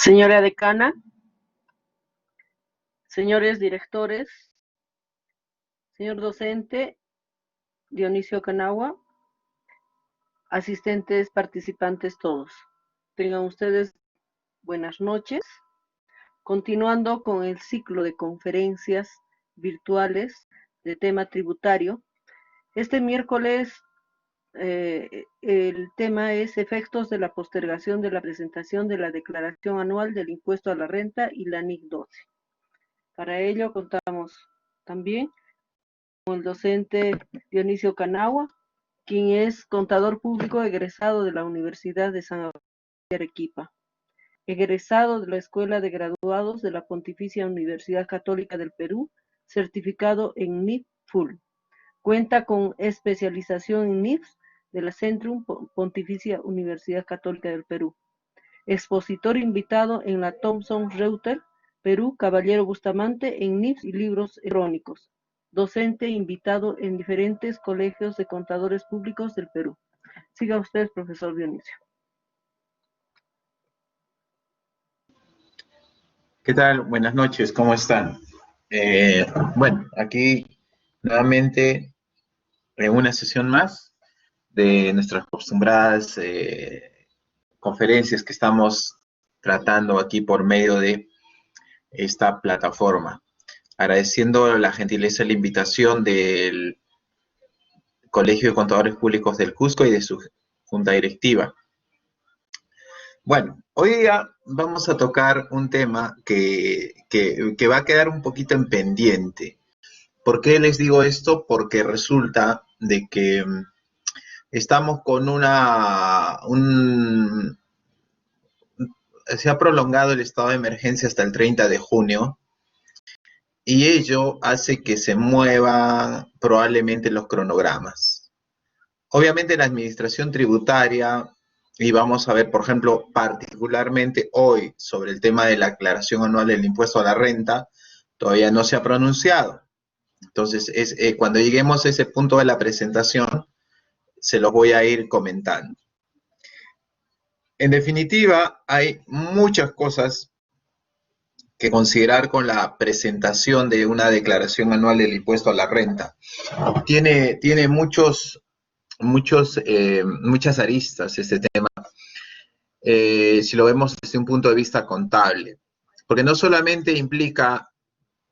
Señora decana, señores directores, señor docente Dionisio Canagua, asistentes, participantes todos. Tengan ustedes buenas noches. Continuando con el ciclo de conferencias virtuales de tema tributario, este miércoles el tema es efectos de la postergación de la presentación de la declaración anual del impuesto a la renta y la NIC 12. Para ello contamos también con el docente Dionisio Canagua, quien es contador público egresado de la Universidad de San Agustín de Arequipa, egresado de la Escuela de Graduados de la Pontificia Universidad Católica del Perú, certificado en NIF Full. Cuenta con especialización en NIFs de la Centrum Pontificia Universidad Católica del Perú. Expositor invitado en la Thomson Reuters, Perú, Caballero Bustamante, en NIFs y libros electrónicos. Docente invitado en diferentes colegios de contadores públicos del Perú. Siga usted, profesor Dionisio. ¿Qué tal? Buenas noches, ¿cómo están? Bueno, aquí nuevamente en una sesión más de nuestras acostumbradas conferencias que estamos tratando aquí por medio de esta plataforma. Agradeciendo la gentileza y la invitación del Colegio de Contadores Públicos del Cusco y de su junta directiva. Bueno, hoy día vamos a tocar un tema que va a quedar un poquito en pendiente. ¿Por qué les digo esto? Porque resulta de que estamos con se ha prolongado el estado de emergencia hasta el 30 de junio y ello hace que se muevan probablemente los cronogramas. Obviamente la administración tributaria, y vamos a ver, por ejemplo, particularmente hoy sobre el tema de la aclaración anual del impuesto a la renta, todavía no se ha pronunciado. Entonces, cuando lleguemos a ese punto de la presentación, se los voy a ir comentando. En definitiva, hay muchas cosas que considerar con la presentación de una declaración anual del impuesto a la renta. Tiene muchas aristas este tema, si lo vemos desde un punto de vista contable, porque no solamente implica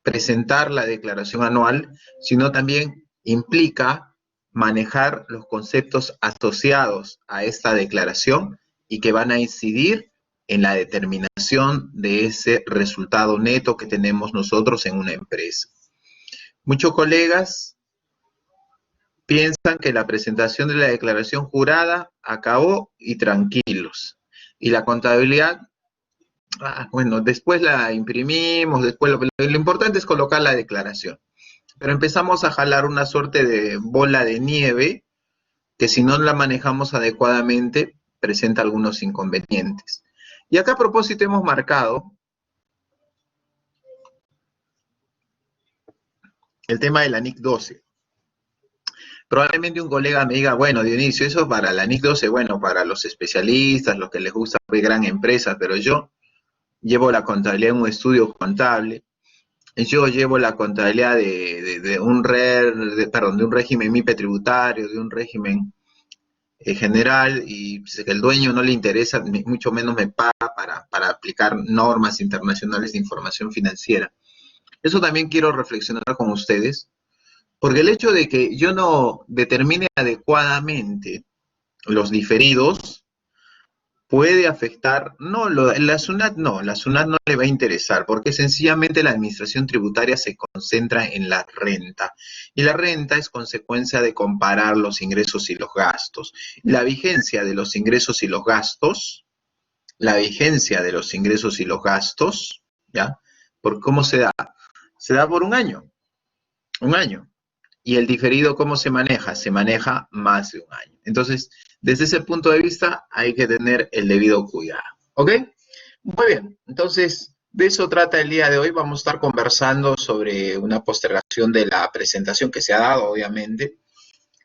presentar la declaración anual, sino también implica manejar los conceptos asociados a esta declaración y que van a incidir en la determinación de ese resultado neto que tenemos nosotros en una empresa. Muchos colegas piensan que la presentación de la declaración jurada acabó y tranquilos. Y la contabilidad, bueno, después la imprimimos, después lo importante es colocar la declaración. Pero empezamos a jalar una suerte de bola de nieve que si no la manejamos adecuadamente presenta algunos inconvenientes. Y acá a propósito hemos marcado el tema de la NIC 12. Probablemente un colega me diga, bueno, Dionisio, eso para la NIC 12, bueno, para los especialistas, los que les gusta ver gran empresa, pero yo llevo la contabilidad en un estudio contable, yo llevo la contabilidad de un régimen MIPE tributario, de un régimen general, y si el dueño no le interesa, mucho menos me paga para aplicar normas internacionales de información financiera. Eso también quiero reflexionar con ustedes, porque el hecho de que yo no determine adecuadamente los diferidos puede afectar, la SUNAT no le va a interesar, porque sencillamente la administración tributaria se concentra en la renta, y la renta es consecuencia de comparar los ingresos y los gastos. La vigencia de los ingresos y los gastos, ¿ya? ¿Por cómo se da? Se da por un año. Y el diferido, ¿cómo se maneja? Se maneja más de un año. Entonces, desde ese punto de vista, hay que tener el debido cuidado. ¿Ok? Muy bien. Entonces, de eso trata el día de hoy. Vamos a estar conversando sobre una postergación de la presentación que se ha dado, obviamente.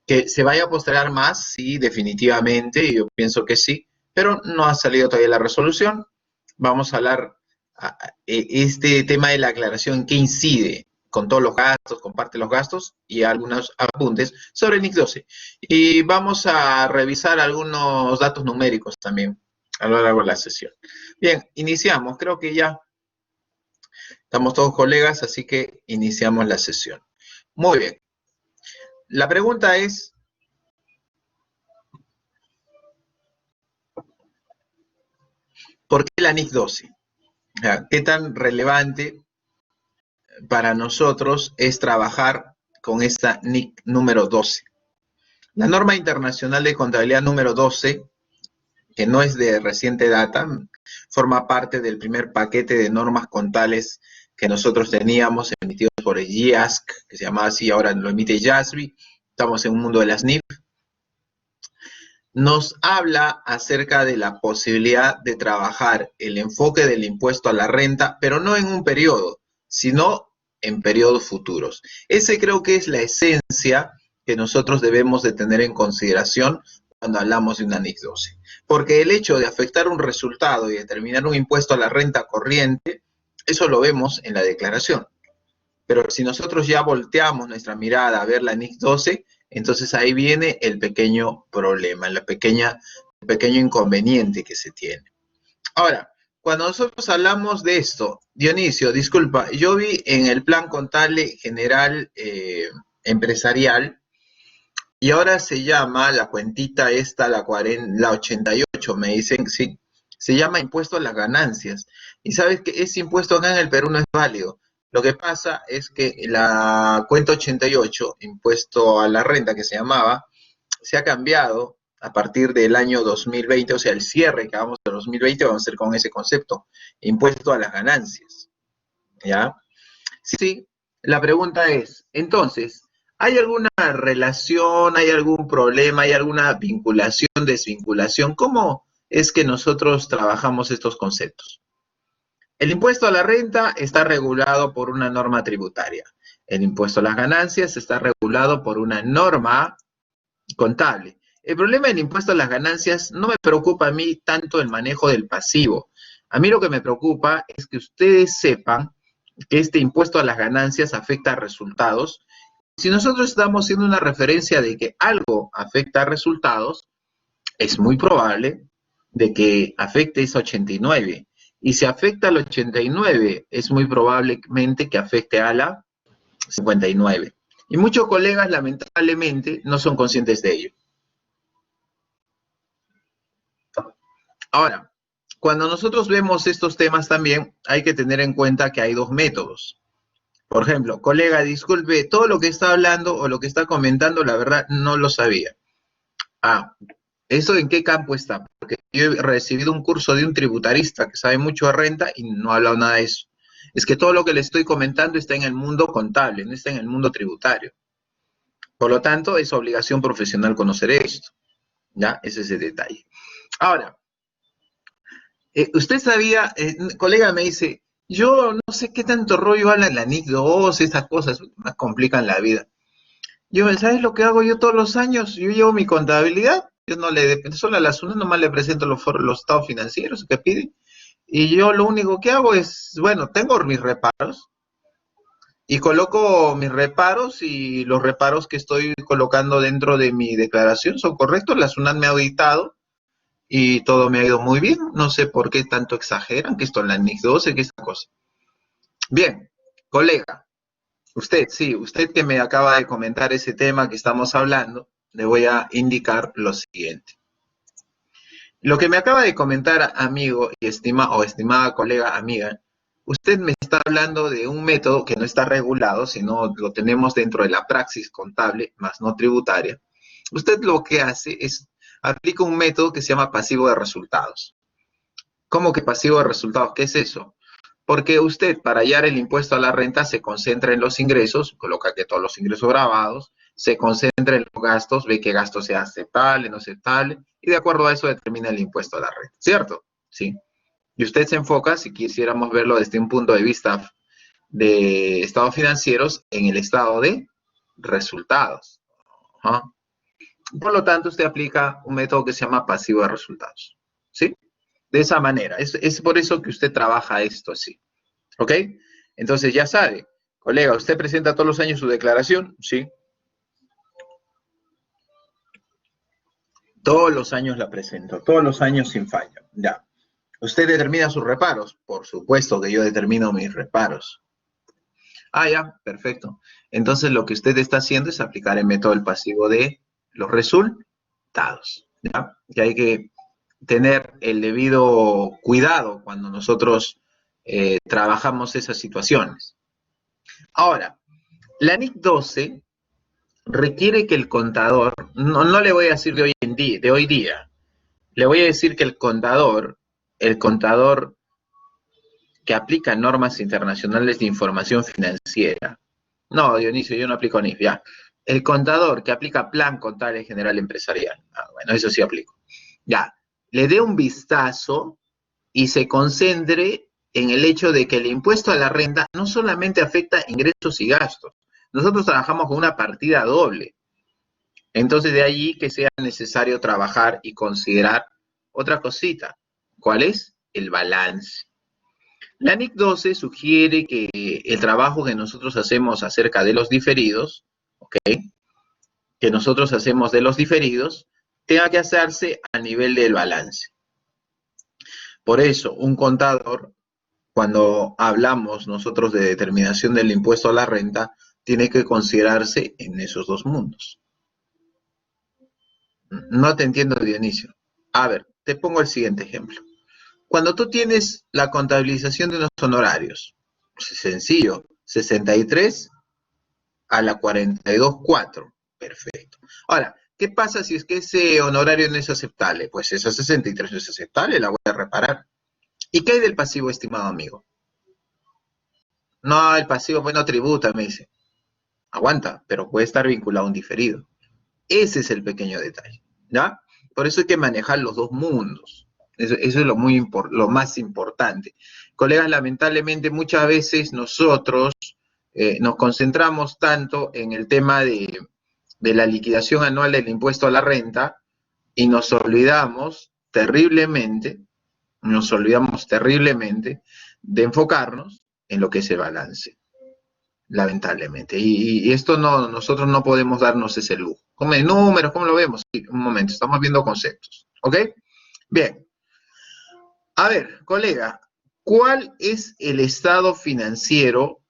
Que se vaya a postergar más, sí, definitivamente. Yo pienso que sí. Pero no ha salido todavía la resolución. vamos a hablar este tema de la aclaración, ¿qué incide? Con todos los gastos, comparte los gastos y algunos apuntes sobre el NIC 12. Y vamos a revisar algunos datos numéricos también a lo largo de la sesión. Bien, iniciamos. Creo que ya estamos todos colegas, así que iniciamos la sesión. Muy bien. La pregunta es, ¿por qué la NIC 12? ¿Qué tan relevante para nosotros es trabajar con esta NIC número 12? La norma internacional de contabilidad número 12, que no es de reciente data, forma parte del primer paquete de normas contables que nosotros teníamos emitidos por el IASC, que se llamaba así, ahora lo emite JASB. Estamos en un mundo de las NIF. Nos habla acerca de la posibilidad de trabajar el enfoque del impuesto a la renta, pero no en un periodo, sino en periodos futuros. Ese creo que es la esencia que nosotros debemos de tener en consideración cuando hablamos de una NIC 12. Porque el hecho de afectar un resultado y determinar un impuesto a la renta corriente, eso lo vemos en la declaración. Pero si nosotros ya volteamos nuestra mirada a ver la NIC 12, entonces ahí viene el pequeño problema, el pequeño inconveniente que se tiene. Ahora, cuando nosotros hablamos de esto, Dionisio, disculpa, yo vi en el plan contable general empresarial, y ahora se llama, la cuentita esta, la 88, me dicen, sí, se llama impuesto a las ganancias. Y sabes que ese impuesto acá en el Perú no es válido. Lo que pasa es que la cuenta 88, impuesto a la renta que se llamaba, se ha cambiado a partir del año 2020, o sea, el cierre que hagamos de 2020 vamos a hacer con ese concepto, impuesto a las ganancias. ¿Ya? Sí, la pregunta es, entonces, ¿hay alguna relación, hay algún problema, hay alguna vinculación, desvinculación? ¿Cómo es que nosotros trabajamos estos conceptos? El impuesto a la renta está regulado por una norma tributaria. El impuesto a las ganancias está regulado por una norma contable. El problema del impuesto a las ganancias no me preocupa a mí tanto el manejo del pasivo. A mí lo que me preocupa es que ustedes sepan que este impuesto a las ganancias afecta a resultados. Si nosotros estamos haciendo una referencia de que algo afecta a resultados, es muy probable de que afecte esa 89. Y si afecta al 89, es muy probablemente que afecte a la 59. Y muchos colegas, lamentablemente, no son conscientes de ello. Ahora, cuando nosotros vemos estos temas también, hay que tener en cuenta que hay dos métodos. Por ejemplo, colega, disculpe, todo lo que está hablando o lo que está comentando, la verdad, no lo sabía. ¿Eso en qué campo está? Porque yo he recibido un curso de un tributarista que sabe mucho de renta y no ha hablado nada de eso. Es que todo lo que le estoy comentando está en el mundo contable, no está en el mundo tributario. Por lo tanto, es obligación profesional conocer esto. ¿Ya? Ese es el detalle. Ahora, usted sabía, colega me dice, yo no sé qué tanto rollo habla en la NIC 2, esas cosas, me complican la vida. Yo, ¿sabes lo que hago yo todos los años? Yo llevo mi contabilidad, yo no le dependo, solo a la SUNAT nomás le presento los estados financieros que piden, y yo lo único que hago es, bueno, tengo mis reparos, y coloco mis reparos, y los reparos que estoy colocando dentro de mi declaración son correctos, la SUNAT me ha auditado, y todo me ha ido muy bien, no sé por qué tanto exageran, que esto es la NIC 12, que esta cosa. Bien, colega. Usted, sí, usted que me acaba de comentar ese tema que estamos hablando, le voy a indicar lo siguiente. Lo que me acaba de comentar, amigo y estimada colega amiga, usted me está hablando de un método que no está regulado, sino lo tenemos dentro de la praxis contable, más no tributaria. Usted lo que hace es, aplica un método que se llama pasivo de resultados. ¿Cómo que pasivo de resultados? ¿Qué es eso? Porque usted, para hallar el impuesto a la renta, se concentra en los ingresos, coloca que todos los ingresos grabados, se concentra en los gastos, ve qué gasto sea aceptable, no aceptable, y de acuerdo a eso determina el impuesto a la renta, ¿cierto? Sí. Y usted se enfoca, si quisiéramos verlo desde un punto de vista de estados financieros, en el estado de resultados. Por lo tanto, usted aplica un método que se llama pasivo de resultados, ¿sí? De esa manera. Es por eso que usted trabaja esto así. ¿Ok? Entonces ya sabe, colega, ¿usted presenta todos los años su declaración? Sí. Todos los años la presento, todos los años sin fallo. Ya. ¿Usted determina sus reparos? Por supuesto que yo determino mis reparos. Ah, ya, perfecto. Entonces lo que usted está haciendo es aplicar el método del pasivo de los resultados. ¿Ya? Que hay que tener el debido cuidado cuando nosotros trabajamos esas situaciones. Ahora, la NIC 12 requiere que el contador, no le voy a decir de hoy día, le voy a decir que el contador que aplica normas internacionales de información financiera. No, Dionisio, yo no aplico NIF, ya. El contador que aplica Plan Contable General Empresarial. Ah, bueno, eso sí aplico. Ya, le dé un vistazo y se concentre en el hecho de que el impuesto a la renta no solamente afecta ingresos y gastos. Nosotros trabajamos con una partida doble. Entonces de allí que sea necesario trabajar y considerar otra cosita. ¿Cuál es? El balance. La NIC 12 sugiere que el trabajo que nosotros hacemos acerca de los diferidos, ¿ok? Que nosotros hacemos de los diferidos, tenga que hacerse a nivel del balance. Por eso, un contador, cuando hablamos nosotros de determinación del impuesto a la renta, tiene que considerarse en esos dos mundos. No te entiendo, Dionisio. A ver, te pongo el siguiente ejemplo. Cuando tú tienes la contabilización de unos honorarios, sencillo, 63 a la 42,4. Perfecto. Ahora, ¿qué pasa si es que ese honorario no es aceptable? Pues esa 63 no es aceptable, la voy a reparar. ¿Y qué hay del pasivo, estimado amigo? No, el pasivo pues no tributa, me dice. Aguanta, pero puede estar vinculado a un diferido. Ese es el pequeño detalle, ¿ya? Por eso hay que manejar los dos mundos. Eso es lo más importante. Colegas, lamentablemente muchas veces nosotros nos concentramos tanto en el tema de la liquidación anual del impuesto a la renta y nos olvidamos terriblemente de enfocarnos en lo que es el balance, lamentablemente. Y esto no, nosotros no podemos darnos ese lujo. ¿Cómo de números? ¿Cómo lo vemos? Sí, un momento, estamos viendo conceptos. ¿Ok? Bien. A ver, colega, ¿cuál es el estado financiero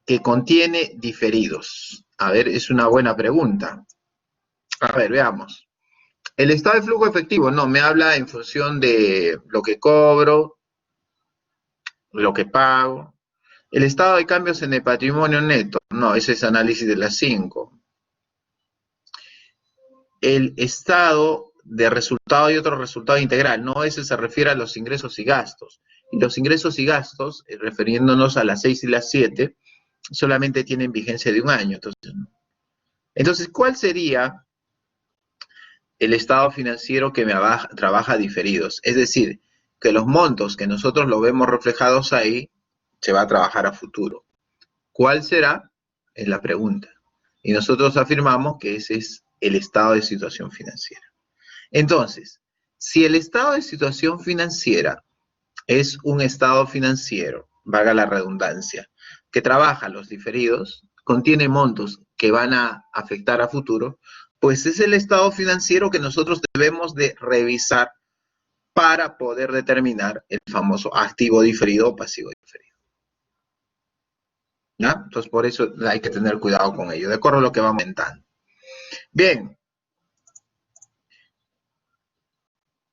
que contiene diferidos? A ver, es una buena pregunta. A ver, veamos. El estado de flujo efectivo, no, me habla en función de lo que cobro, lo que pago. El estado de cambios en el patrimonio neto, no, ese es análisis de las 5. El estado de resultado y otro resultado integral, no, ese se refiere a los ingresos y gastos. Y los ingresos y gastos, refiriéndonos a las 6 y las 7, solamente tienen vigencia de un año. Entonces, ¿cuál sería el estado financiero que trabaja diferidos? Es decir, que los montos que nosotros lo vemos reflejados ahí, se va a trabajar a futuro. ¿Cuál será? Es la pregunta. Y nosotros afirmamos que ese es el estado de situación financiera. Entonces, si el estado de situación financiera es un estado financiero, valga la redundancia, que trabaja los diferidos, contiene montos que van a afectar a futuro, pues es el estado financiero que nosotros debemos de revisar para poder determinar el famoso activo diferido o pasivo diferido. ¿Ya? Entonces, por eso hay que tener cuidado con ello, de acuerdo a lo que va aumentando. Bien.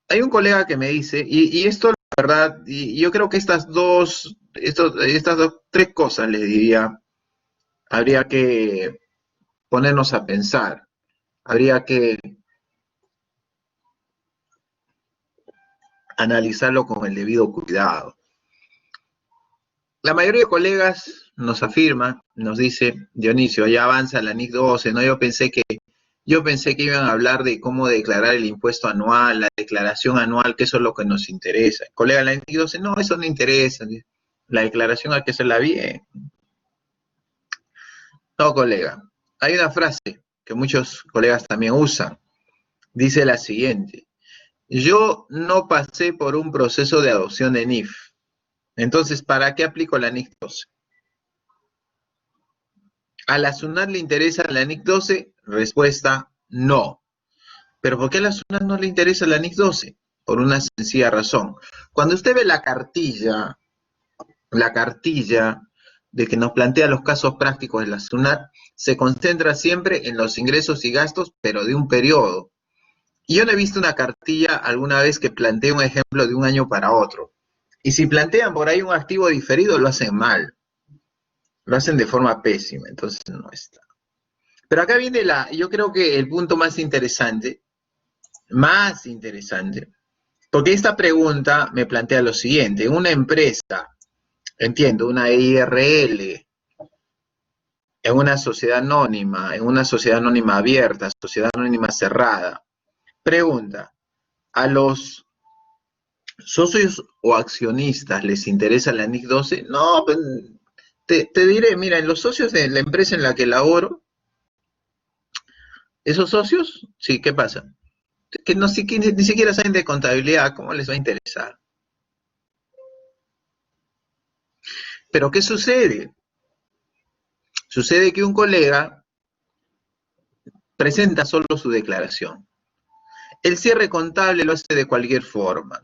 Hay un colega que me dice, y esto, la verdad, y yo creo que estas tres cosas, les diría, habría que ponernos a pensar, habría que analizarlo con el debido cuidado. La mayoría de colegas nos afirma, nos dice, Dionisio, ya avanza la NIC 12, ¿no? Yo pensé que iban a hablar de cómo declarar el impuesto anual, la declaración anual, que eso es lo que nos interesa. El colega, la NIC 12, no, eso no interesa. La declaración hay que hacerla bien. No, colega. Hay una frase que muchos colegas también usan. Dice la siguiente. Yo no pasé por un proceso de adopción de NIF. Entonces, ¿para qué aplico la NIC 12? ¿A la SUNAT le interesa la NIC 12? Respuesta, no. ¿Pero por qué a la SUNAT no le interesa la NIC 12? Por una sencilla razón. Cuando usted ve la cartilla de que nos plantea los casos prácticos de la SUNAT, se concentra siempre en los ingresos y gastos, pero de un periodo. Y yo no he visto una cartilla alguna vez que plantee un ejemplo de un año para otro. Y si plantean por ahí un activo diferido, lo hacen mal. Lo hacen de forma pésima, entonces no está. Pero acá viene yo creo que el punto más interesante, porque esta pregunta me plantea lo siguiente: una empresa, entiendo, una IRL, en una sociedad anónima abierta, sociedad anónima cerrada, pregunta, ¿a los socios o accionistas les interesa la NIC 12? No, pues, te diré, mira, en los socios de la empresa en la que laboro, esos socios, sí, ¿qué pasa? Que ni siquiera saben de contabilidad, ¿cómo les va a interesar? Pero ¿qué sucede? Sucede que un colega presenta solo su declaración. El cierre contable lo hace de cualquier forma.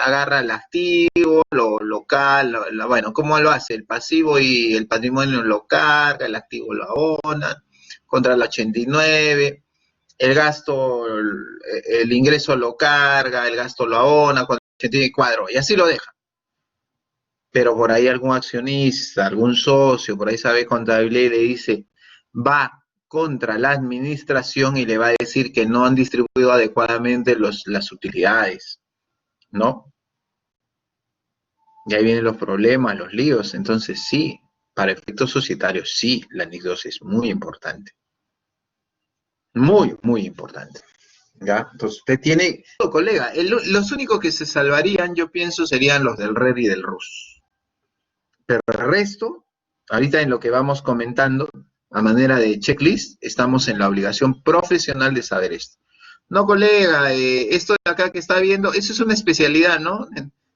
Agarra el activo, lo local, bueno, ¿cómo lo hace? El pasivo y el patrimonio lo carga, el activo lo abona, contra el 89, el gasto, el ingreso lo carga, el gasto lo abona, contra el 89 cuadro, y así lo deja. Pero por ahí algún accionista, algún socio, por ahí sabe contabilidad y le dice, va contra la administración y le va a decir que no han distribuido adecuadamente las utilidades, ¿no? Y ahí vienen los problemas, los líos. Entonces sí, para efectos societarios, sí, la NIC 2 es muy importante. Muy, muy importante. ¿Ya? Entonces usted tiene, colega, los únicos que se salvarían, yo pienso, serían los del RED y del RUS. Pero el resto, ahorita en lo que vamos comentando, a manera de checklist, estamos en la obligación profesional de saber esto. No, colega, esto de acá que está viendo, eso es una especialidad, ¿no?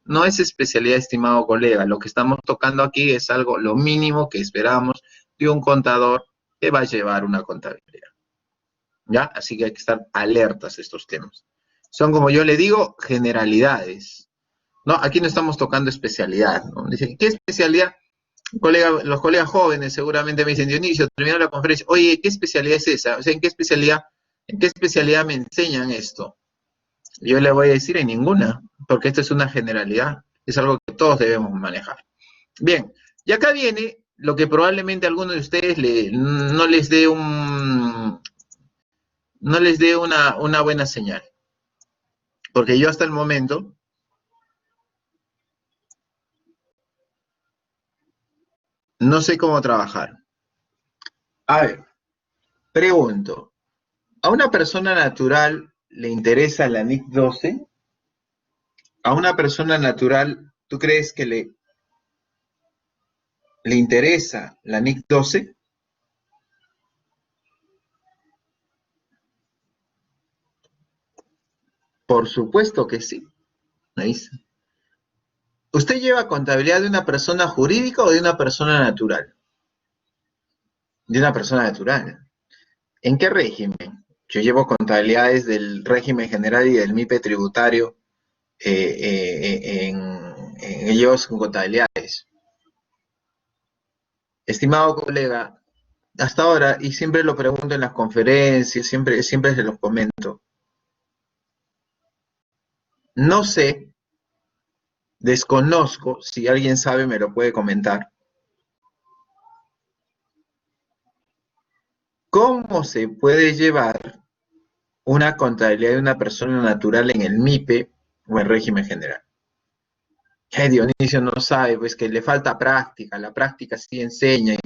No es especialidad, estimado colega. Lo que estamos tocando aquí es algo, lo mínimo que esperamos de un contador que va a llevar una contabilidad. ¿Ya? Así que hay que estar alertas a estos temas. Son, como yo le digo, generalidades. ¿No? Aquí no estamos tocando especialidad, ¿no? Dice, ¿qué especialidad? Los colegas jóvenes seguramente me dicen, Dionisio, terminó la conferencia, oye, ¿qué especialidad es esa? O sea, en qué especialidad me enseñan esto? Yo le voy a decir, en ninguna, porque esto es una generalidad, es algo que todos debemos manejar. Bien, y acá viene lo que probablemente a alguno de ustedes no les dé una buena señal, porque yo hasta el momento no sé cómo trabajar. A ver, pregunto, ¿a una persona natural le interesa la NIC 12? ¿A una persona natural tú crees que le interesa la NIC 12? Por supuesto que sí. ¿Usted lleva contabilidad de una persona jurídica o de una persona natural? De una persona natural. ¿En qué régimen? Yo llevo contabilidades del régimen general y del MIPE tributario en ellos con contabilidades. Estimado colega, hasta ahora, y siempre lo pregunto en las conferencias, siempre se los comento, no sé, desconozco, si alguien sabe me lo puede comentar, ¿cómo se puede llevar una contabilidad de una persona natural en el MIPE o en régimen general? Dionisio no sabe, pues que le falta práctica, la práctica sí enseña.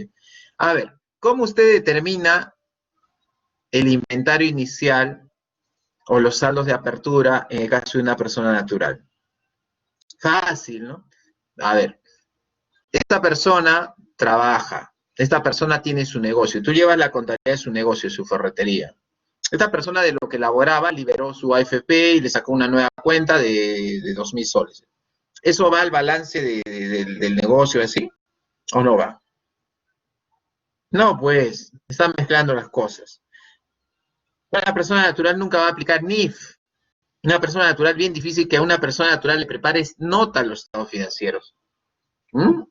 A ver, ¿cómo usted determina el inventario inicial o los saldos de apertura en el caso de una persona natural? Fácil, ¿no? A ver, esta persona trabaja, esta persona tiene su negocio, tú llevas la contabilidad de su negocio, de su ferretería. Esta persona de lo que laboraba liberó su AFP y le sacó una nueva cuenta de 2.000 soles. ¿Eso va al balance del negocio así? ¿O no va? No, pues, están mezclando las cosas. Una persona natural nunca va a aplicar NIF. Una persona natural bien difícil que a una persona natural le prepares nota a los estados financieros. ¿Mm?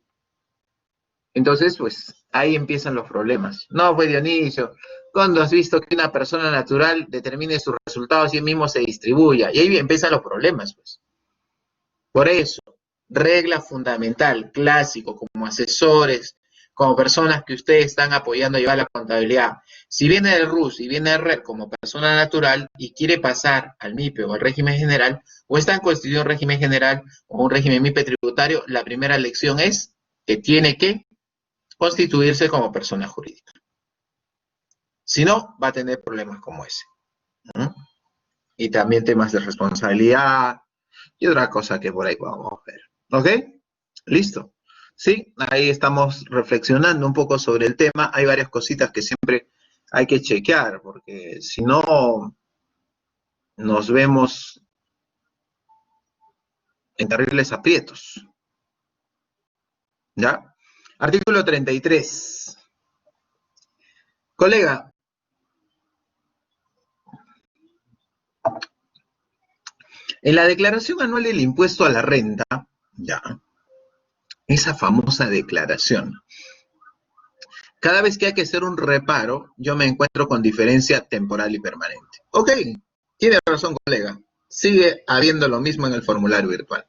Entonces, pues, ahí empiezan los problemas. No, pues Dionisio, ¿cuándo has visto que una persona natural determine sus resultados y él mismo se distribuya? Y ahí empiezan los problemas, pues. Por eso, regla fundamental, clásico, como asesores, como personas que ustedes están apoyando a llevar la contabilidad. Si viene del RUS y viene del REP como persona natural y quiere pasar al MIPE o al régimen general, o está en constituido un régimen general o un régimen MIPE tributario, la primera lección es que tiene que constituirse como persona jurídica. Si no, va a tener problemas como ese. ¿Mm? Y también temas de responsabilidad y otra cosa que por ahí vamos a ver. ¿Ok? Listo. Sí, ahí estamos reflexionando un poco sobre el tema. Hay varias cositas que siempre hay que chequear, porque si no, nos vemos en terribles aprietos. ¿Ya? Artículo 33. Colega, en la declaración anual del impuesto a la renta, ya, esa famosa declaración, cada vez que hay que hacer un reparo, yo me encuentro con diferencia temporal y permanente. Ok, tiene razón, colega. Sigue habiendo lo mismo en el formulario virtual.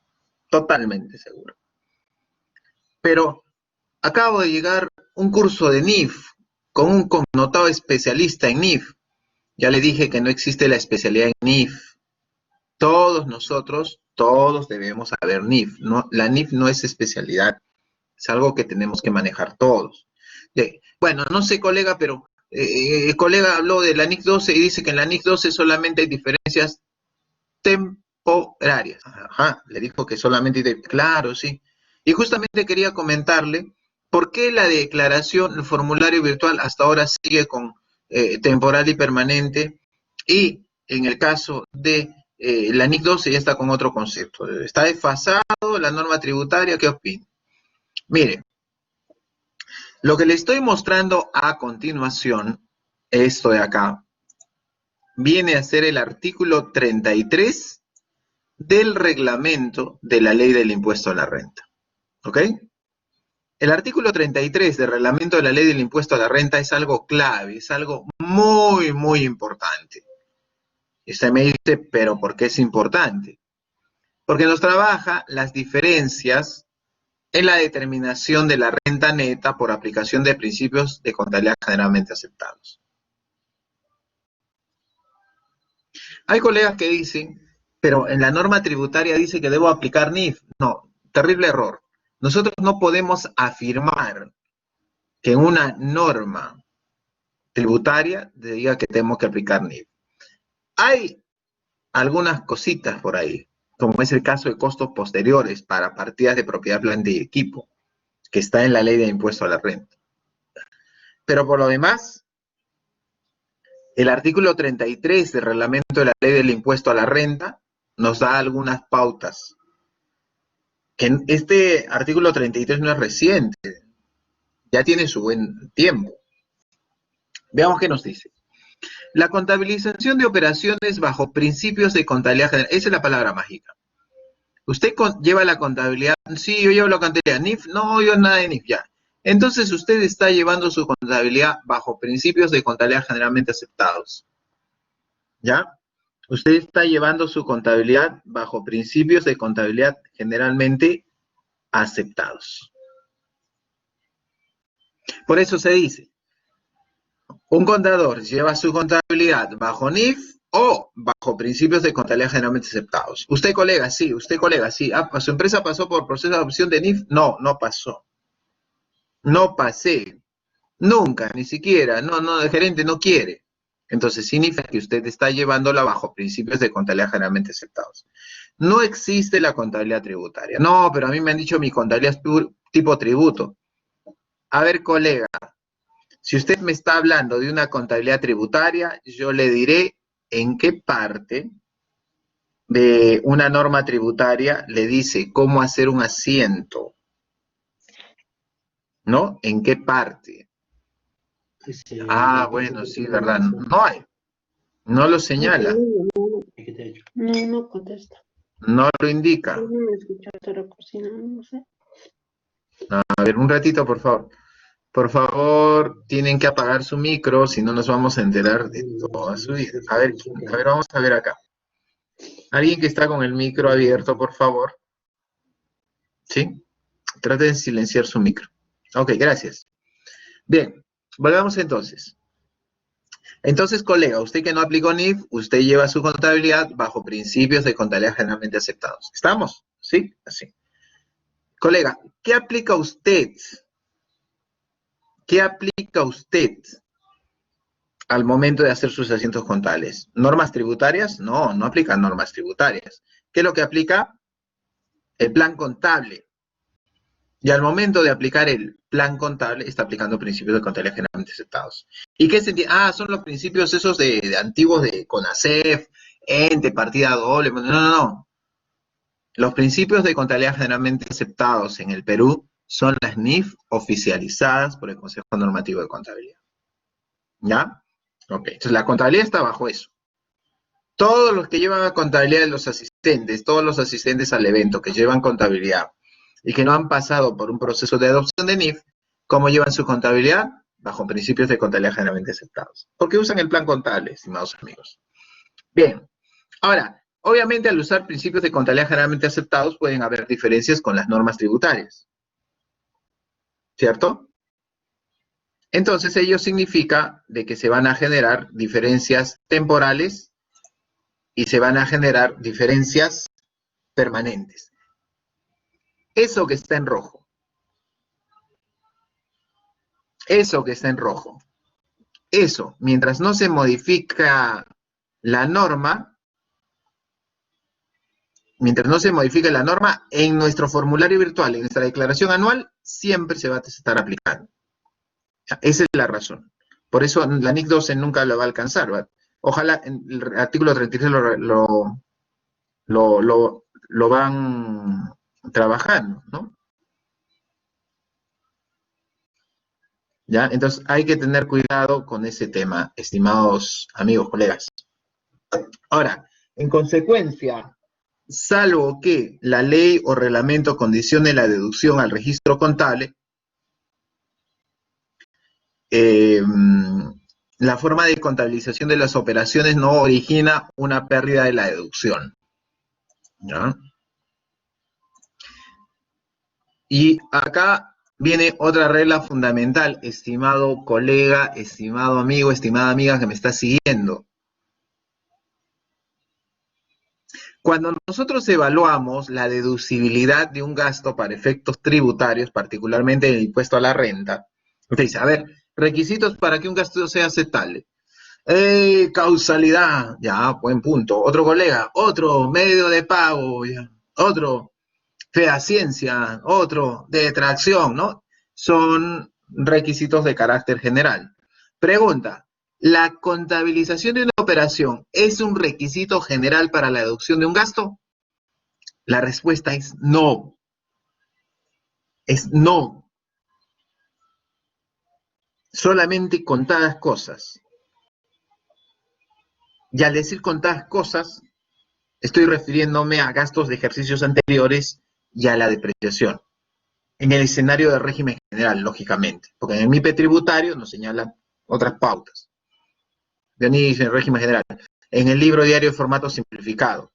Totalmente seguro. Pero acabo de llegar un curso de NIF con un connotado especialista en NIF. Ya le dije que no existe la especialidad en NIF. Todos nosotros, todos debemos saber NIF. ¿No? La NIF no es especialidad. Es algo que tenemos que manejar todos. Bueno, no sé, colega, pero el colega habló de la NIC 12 y dice que en la NIC 12 solamente hay diferencias temporarias. Ajá, le dijo que solamente hay, claro, sí. Y justamente quería comentarle por qué la declaración, el formulario virtual hasta ahora sigue con temporal y permanente, y en el caso de la NIC 12 ya está con otro concepto. ¿Está desfasado la norma tributaria? ¿Qué opina? Mire, lo que le estoy mostrando a continuación, esto de acá, viene a ser el artículo 33 del reglamento de la ley del impuesto a la renta. ¿Ok? El artículo 33 del reglamento de la ley del impuesto a la renta es algo clave, es algo muy, muy importante. Y usted me dice, ¿pero por qué es importante? Porque nos trabaja las diferencias en la determinación de la renta neta por aplicación de principios de contabilidad generalmente aceptados. Hay colegas que dicen, pero en la norma tributaria dice que debo aplicar NIF. No, terrible error. Nosotros no podemos afirmar que en una norma tributaria diga que tenemos que aplicar NIF. Hay algunas cositas por ahí, como es el caso de costos posteriores para partidas de propiedad, planta y equipo, que está en la ley de impuesto a la renta. Pero por lo demás, el artículo 33 del reglamento de la ley del impuesto a la renta nos da algunas pautas. Que este artículo 33 no es reciente, ya tiene su buen tiempo. Veamos qué nos dice. La contabilización de operaciones bajo principios de contabilidad general. Esa es la palabra mágica. Usted lleva la contabilidad. Sí, yo llevo la contabilidad. NIF, no, yo nada de NIF, ya. Entonces usted está llevando su contabilidad bajo principios de contabilidad generalmente aceptados. ¿Ya? Usted está llevando su contabilidad bajo principios de contabilidad generalmente aceptados. Por eso se dice, un contador lleva su contabilidad bajo NIF o bajo principios de contabilidad generalmente aceptados. Usted, colega, sí. ¿Su empresa pasó por proceso de adopción de NIF? No, no pasó. No pasé. Nunca, ni siquiera. No, el gerente no quiere. Entonces significa que usted está llevándola bajo principios de contabilidad generalmente aceptados. No existe la contabilidad tributaria. No, pero a mí me han dicho mi contabilidad es tipo tributo. A ver, colega, Si usted me está hablando de una contabilidad tributaria, yo le diré en qué parte de una norma tributaria le dice cómo hacer un asiento, ¿no? ¿En qué parte? Ah, bueno, sí, verdad. No hay, no lo señala, No, no contesta. no lo indica. No me escuchaste la cocina, no sé. A ver, un ratito, por favor. Por favor, tienen que apagar su micro, si no nos vamos a enterar de toda su vida. A ver, vamos a ver acá. Alguien que está con el micro abierto, por favor. ¿Sí? Trate de silenciar su micro. Ok, gracias. Bien, volvamos entonces. Entonces, colega, usted que no aplicó NIF, usted lleva su contabilidad bajo principios de contabilidad generalmente aceptados. ¿Estamos? ¿Sí? Así. Colega, ¿qué aplica usted? ¿Qué aplica usted al momento de hacer sus asientos contables? ¿Normas tributarias? No, no aplica normas tributarias. ¿Qué es lo que aplica? El plan contable. Y al momento de aplicar el plan contable, está aplicando principios de contabilidad generalmente aceptados. ¿Y qué se entiende? Ah, son los principios esos de antiguos de CONACEF, ente, partida doble. No, no, no. Los principios de contabilidad generalmente aceptados en el Perú son las NIF oficializadas por el Consejo Normativo de Contabilidad. ¿Ya? Ok, entonces la contabilidad está bajo eso. Todos los que llevan a contabilidad de los asistentes, todos los asistentes al evento que llevan contabilidad y que no han pasado por un proceso de adopción de NIF, ¿cómo llevan su contabilidad? Bajo principios de contabilidad generalmente aceptados. Porque usan el plan contable, estimados amigos. Bien, ahora, obviamente al usar principios de contabilidad generalmente aceptados pueden haber diferencias con las normas tributarias. ¿Cierto? Entonces ello significa de que se van a generar diferencias temporales y se van a generar diferencias permanentes. Eso que está en rojo. Eso que está en rojo. Eso, mientras no se modifica la norma, en nuestro formulario virtual, en nuestra declaración anual, siempre se va a estar aplicando. Esa es la razón. Por eso la NIC 12 nunca lo va a alcanzar, ¿verdad? Ojalá en el artículo 33 lo van trabajando, ¿no? ¿Ya? Entonces hay que tener cuidado con ese tema, estimados amigos, colegas. Ahora, en consecuencia, salvo que la ley o reglamento condicione la deducción al registro contable, la forma de contabilización de las operaciones no origina una pérdida de la deducción. ¿Ya? Y acá viene otra regla fundamental, estimado colega, estimado amigo, estimada amiga que me está siguiendo. Cuando nosotros evaluamos la deducibilidad de un gasto para efectos tributarios, particularmente el impuesto a la renta, usted dice, a ver, requisitos para que un gasto sea aceptable. Causalidad, ya, buen punto. Otro colega, otro medio de pago, ya. Otro, fehaciencia, otro, detracción, ¿no? Son requisitos de carácter general. Pregunta, ¿la contabilización de una operación es un requisito general para la deducción de un gasto? La respuesta es no. Es no. Solamente contadas cosas. Y al decir contadas cosas, estoy refiriéndome a gastos de ejercicios anteriores y a la depreciación. En el escenario del régimen general, lógicamente, porque en el MIPE tributario nos señalan otras pautas. Dionisio, en el régimen general. En el libro diario de formato simplificado.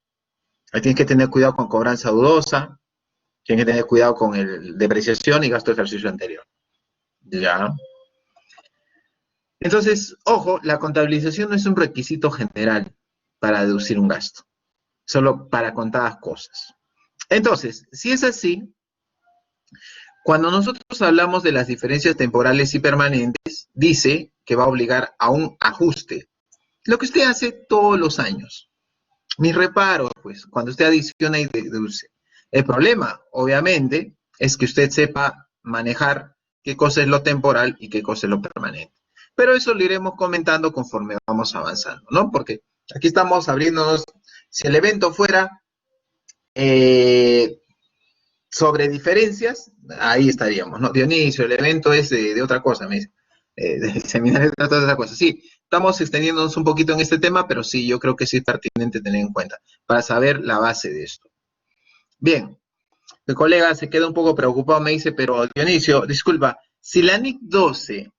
Ahí tienes que tener cuidado con cobranza dudosa, tienes que tener cuidado con el depreciación y gasto de ejercicio anterior. ¿Ya? Entonces, ojo, la contabilización no es un requisito general para deducir un gasto, solo para contadas cosas. Entonces, si es así, cuando nosotros hablamos de las diferencias temporales y permanentes, dice que va a obligar a un ajuste, lo que usted hace todos los años. Mis reparos, pues, cuando usted adiciona y deduce. El problema, obviamente, es que usted sepa manejar qué cosa es lo temporal y qué cosa es lo permanente. pero eso lo iremos comentando conforme vamos avanzando, ¿no? Porque aquí estamos abriéndonos, si el evento fuera sobre diferencias, ahí estaríamos, ¿no? Dionisio, el evento es de otra cosa, me dice. Del seminario trata de otra cosa. Sí, estamos extendiéndonos un poquito en este tema, pero sí, yo creo que sí es pertinente tener en cuenta para saber la base de esto. Bien, el colega se queda un poco preocupado, me dice, pero Dionisio, disculpa, si la NIC 12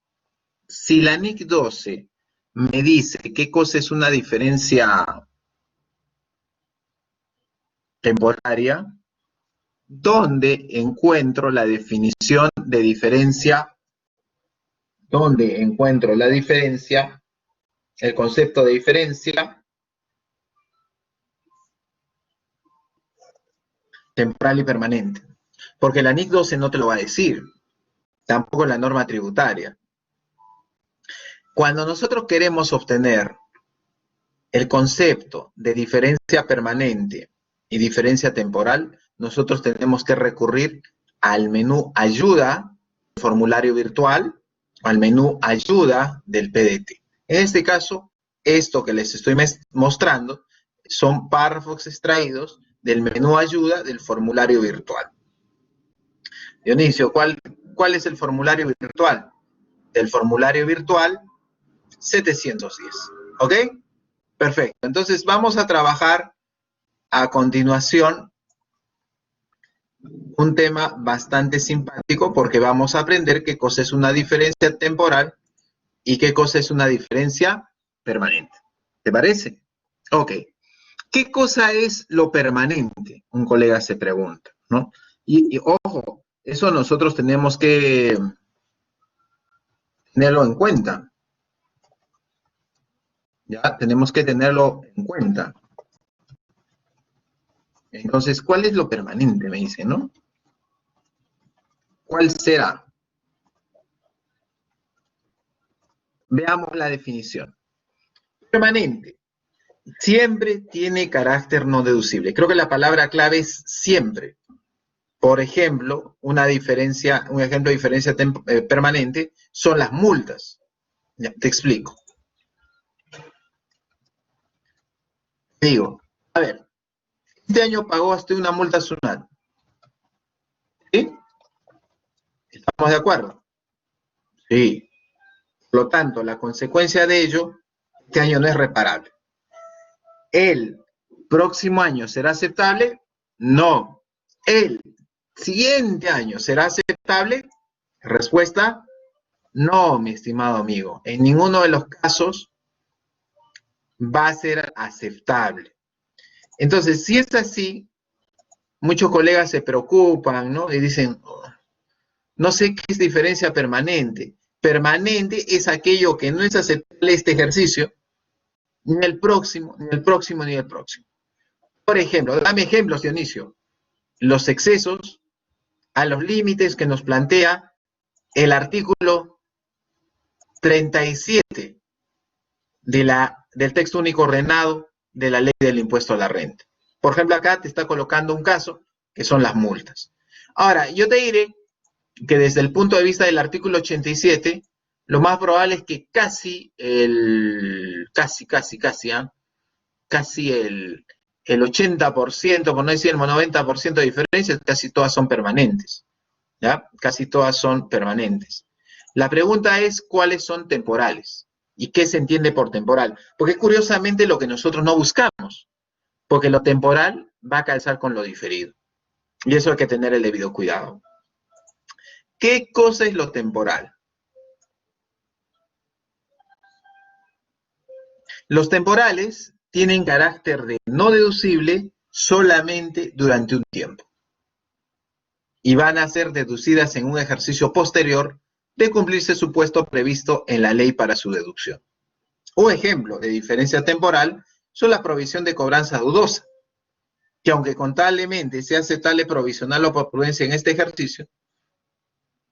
me dice qué cosa es una diferencia temporaria, ¿dónde encuentro la definición de diferencia? ¿Dónde encuentro la diferencia? El concepto de diferencia temporal y permanente. Porque la NIC 12 no te lo va a decir, tampoco la norma tributaria. Cuando nosotros queremos obtener el concepto de diferencia permanente y diferencia temporal, nosotros tenemos que recurrir al menú ayuda del formulario virtual o al menú ayuda del PDT. En este caso, esto que les estoy mostrando son párrafos extraídos del menú ayuda del formulario virtual. Dionisio, ¿cuál es el formulario virtual? Del formulario virtual 710. ¿Ok? Perfecto. Entonces vamos a trabajar a continuación un tema bastante simpático porque vamos a aprender qué cosa es una diferencia temporal y qué cosa es una diferencia permanente. ¿Te parece? Ok. ¿Qué cosa es lo permanente? Un colega se pregunta, ¿no? Y ojo, eso nosotros tenemos que tenerlo en cuenta. Ya, tenemos que tenerlo en cuenta. Entonces, ¿cuál es lo permanente? Me dice, ¿no? ¿Cuál será? Veamos la definición. Permanente. Siempre tiene carácter no deducible. Creo que la palabra clave es siempre. Por ejemplo, un ejemplo de diferencia permanente son las multas. Ya, te explico. Digo, a ver, este año pagaste una multa SUNAT. ¿Sí? ¿Estamos de acuerdo? Sí. Por lo tanto, la consecuencia de ello, este año no es reparable. ¿El próximo año será aceptable? No. ¿El siguiente año será aceptable? Respuesta, no, mi estimado amigo. En ninguno de los casos va a ser aceptable. Entonces, si es así, muchos colegas se preocupan, ¿no? Y dicen, oh, no sé qué es diferencia permanente. Permanente es aquello que no es aceptable este ejercicio, ni el próximo, ni el próximo, ni el próximo. Por ejemplo, dame ejemplos, Dionisio. Los excesos a los límites que nos plantea el artículo 37 del texto único ordenado de la ley del impuesto a la renta. Por ejemplo, acá te está colocando un caso que son las multas. Ahora, yo te diré que desde el punto de vista del artículo 87, lo más probable es que casi el 80%, por no decir el 90% de diferencias, casi todas son permanentes. ¿Ya? Casi todas son permanentes. La pregunta es, ¿cuáles son temporales? ¿Y qué se entiende por temporal? Porque es curiosamente lo que nosotros no buscamos, porque lo temporal va a calzar con lo diferido. Y eso hay que tener el debido cuidado. ¿Qué cosa es lo temporal? Los temporales tienen carácter de no deducible solamente durante un tiempo y van a ser deducidas en un ejercicio posterior de cumplirse su puesto previsto en la ley para su deducción. Un ejemplo de diferencia temporal son la provisión de cobranza dudosa, que aunque contablemente sea aceptable provisional o por prudencia en este ejercicio,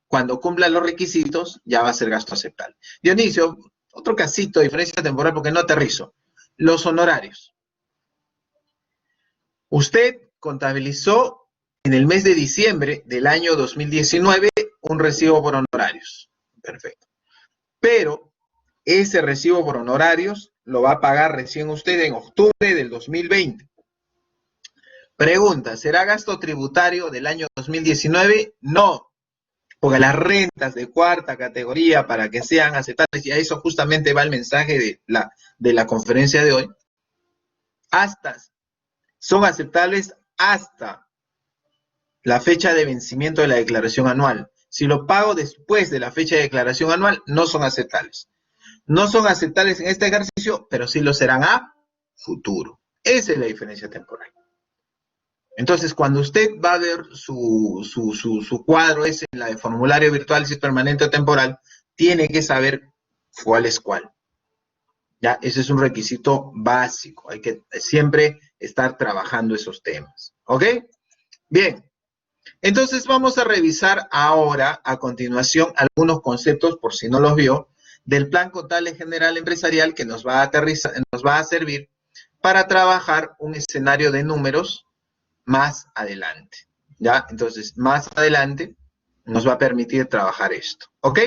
cuando cumpla los requisitos ya va a ser gasto aceptable. Dionisio, otro casito de diferencia temporal porque no aterrizo. Los honorarios. Usted contabilizó en el mes de diciembre del año 2019 un recibo por honorarios. Perfecto. Pero ese recibo por honorarios lo va a pagar recién usted en octubre del 2020. Pregunta, ¿será gasto tributario del año 2019? No, porque las rentas de cuarta categoría para que sean aceptables, y a eso justamente va el mensaje de la conferencia de hoy, son aceptables hasta la fecha de vencimiento de la declaración anual. Si lo pago después de la fecha de declaración anual, no son aceptables. No son aceptables en este ejercicio, pero sí lo serán a futuro. Esa es la diferencia temporal. Entonces, cuando usted va a ver su cuadro ese en la de formulario virtual, si es permanente o temporal, tiene que saber cuál es cuál. ¿Ya? Ese es un requisito básico. Hay que siempre estar trabajando esos temas. ¿Ok? Bien. Entonces vamos a revisar ahora, a continuación, algunos conceptos, por si no los vio, del Plan Contable General Empresarial que nos va a servir para trabajar un escenario de números más adelante. ¿Ya? Entonces, más adelante nos va a permitir trabajar esto. ¿Ok?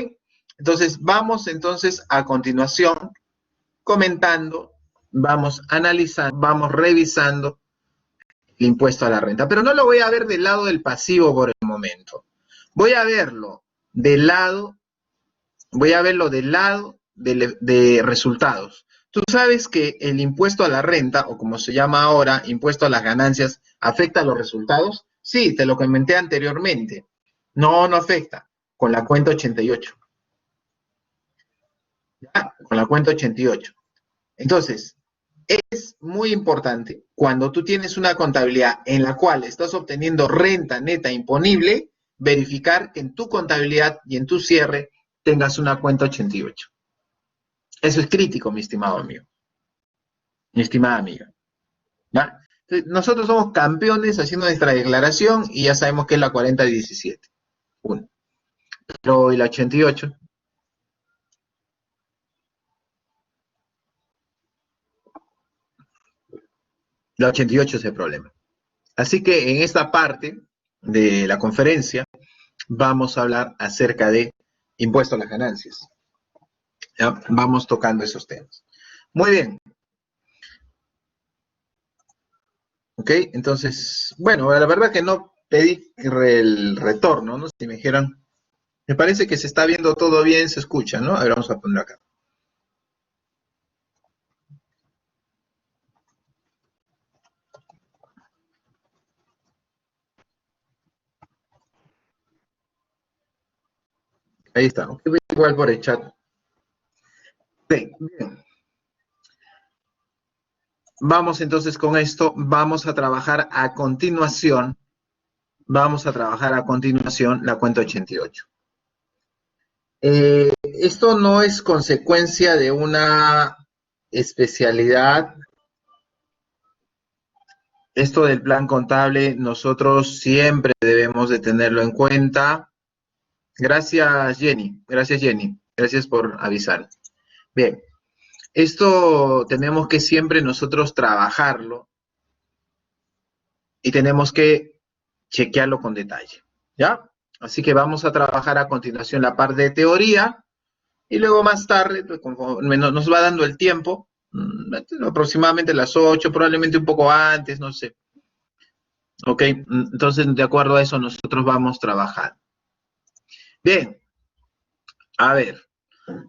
Entonces, vamos entonces a continuación comentando, vamos analizando, vamos revisando el impuesto a la renta. Pero no lo voy a ver del lado del pasivo por el momento. Voy a verlo del lado de resultados. Tú sabes que el impuesto a la renta, o como se llama ahora, impuesto a las ganancias, ¿afecta a los resultados? Sí, te lo comenté anteriormente. No, no afecta. Con la cuenta 88. ¿Ya? Con la cuenta 88. Entonces, es muy importante cuando tú tienes una contabilidad en la cual estás obteniendo renta neta imponible, verificar que en tu contabilidad y en tu cierre tengas una cuenta 88. Eso es crítico, mi estimado amigo, mi estimada amiga. ¿Ya? Entonces, nosotros somos campeones haciendo nuestra declaración y ya sabemos que es la 4017. Uno. Pero ¿y la 88? La 88 es el problema. Así que en esta parte de la conferencia vamos a hablar acerca de impuesto a las ganancias. ¿Ya? Vamos tocando esos temas. Muy bien. Ok, entonces, bueno, la verdad que no pedí el retorno, ¿no? Si me dijeron, me parece que se está viendo todo bien, se escucha, ¿no? A ver, vamos a poner acá. Ahí está, ok, igual por el chat. Bien, bien. Vamos entonces con esto, vamos a trabajar a continuación la cuenta 88. Esto no es consecuencia de una especialidad. Esto del plan contable, nosotros siempre debemos de tenerlo en cuenta. Gracias, Jenny. Gracias, Jenny. Gracias por avisar. Bien, esto tenemos que siempre nosotros trabajarlo y tenemos que chequearlo con detalle, ¿ya? Así que vamos a trabajar a continuación la parte de teoría y luego más tarde, pues, conforme nos va dando el tiempo, aproximadamente las 8, probablemente un poco antes, no sé. Ok, entonces de acuerdo a eso nosotros vamos a trabajar. Bien, a ver,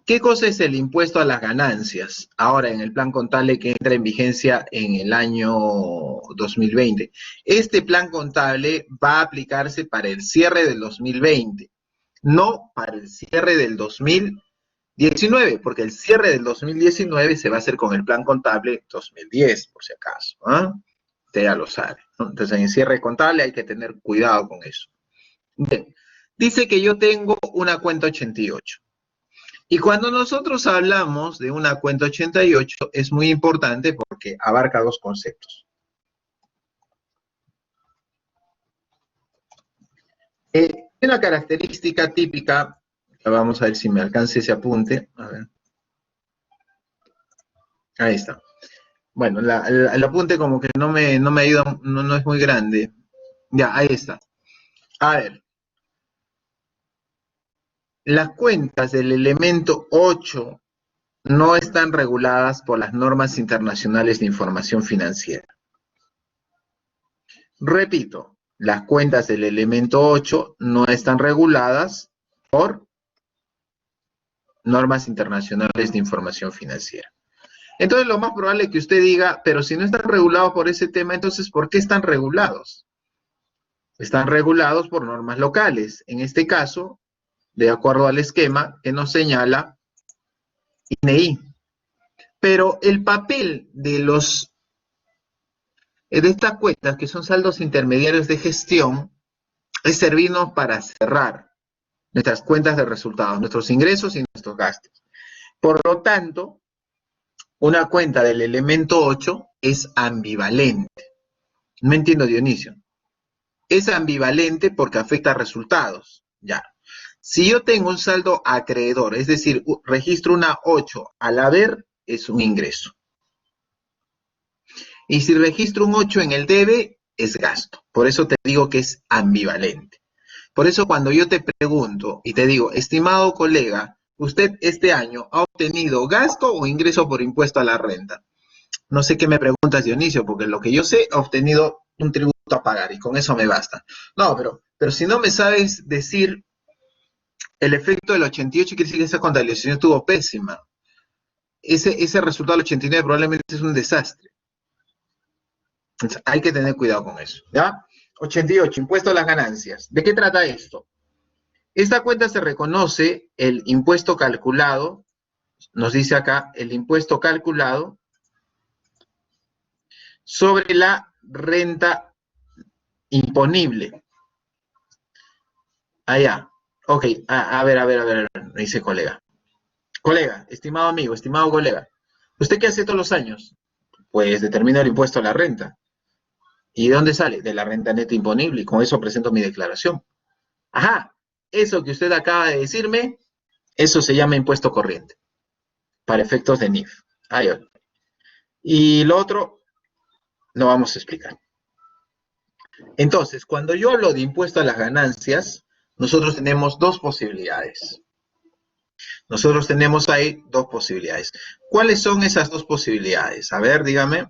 ¿qué cosa es el impuesto a las ganancias? Ahora en el plan contable que entra en vigencia en el año 2020. Este plan contable va a aplicarse para el cierre del 2020, no para el cierre del 2019, porque el cierre del 2019 se va a hacer con el plan contable 2010, por si acaso. ¿Eh? Usted ya lo sabe, ¿no? Entonces en el cierre contable hay que tener cuidado con eso. Bien, dice que yo tengo una cuenta 88. Y cuando nosotros hablamos de una cuenta 88 es muy importante porque abarca dos conceptos. Una característica típica, vamos a ver si me alcance ese apunte. A ver. Ahí está. Bueno, el apunte como que no me ayuda, no es muy grande. Ya, ahí está. A ver. Las cuentas del elemento 8 no están reguladas por las normas internacionales de información financiera. Repito, las cuentas del elemento 8 no están reguladas por normas internacionales de información financiera. Entonces, lo más probable es que usted diga, pero si no están regulados por ese tema, entonces, ¿por qué están regulados? Están regulados por normas locales. En este caso, de acuerdo al esquema que nos señala INEI. Pero el papel de estas cuentas, que son saldos intermediarios de gestión, es servirnos para cerrar nuestras cuentas de resultados, nuestros ingresos y nuestros gastos. Por lo tanto, una cuenta del elemento 8 es ambivalente. No entiendo, Dionisio. Es ambivalente porque afecta a resultados. Ya. Si yo tengo un saldo acreedor, es decir, registro una 8 al haber, es un ingreso. Y si registro un 8 en el debe, es gasto. Por eso te digo que es ambivalente. Por eso cuando yo te pregunto y te digo, estimado colega, ¿usted este año ha obtenido gasto o ingreso por impuesto a la renta? No sé qué me preguntas, Dionisio, porque lo que yo sé, he obtenido un tributo a pagar y con eso me basta. No, pero si no me sabes decir el efecto del 88, quiere decir que esa contabilización estuvo pésima. Ese resultado del 89 probablemente es un desastre. Entonces, hay que tener cuidado con eso, ¿ya? 88, impuesto a las ganancias. ¿De qué trata esto? Esta cuenta se reconoce el impuesto calculado, nos dice acá, el impuesto calculado sobre la renta imponible. Allá. Ok, a ver, me dice colega. Colega, estimado amigo, estimado colega, ¿usted qué hace todos los años? Pues determina el impuesto a la renta. ¿Y de dónde sale? De la renta neta imponible, y con eso presento mi declaración. Ajá, eso que usted acaba de decirme, eso se llama impuesto corriente, para efectos de NIF. Ahí va. Y lo otro, lo vamos a explicar. Entonces, cuando yo hablo de impuesto a las ganancias, nosotros tenemos dos posibilidades. Nosotros tenemos ahí dos posibilidades. ¿Cuáles son esas dos posibilidades? A ver, dígame.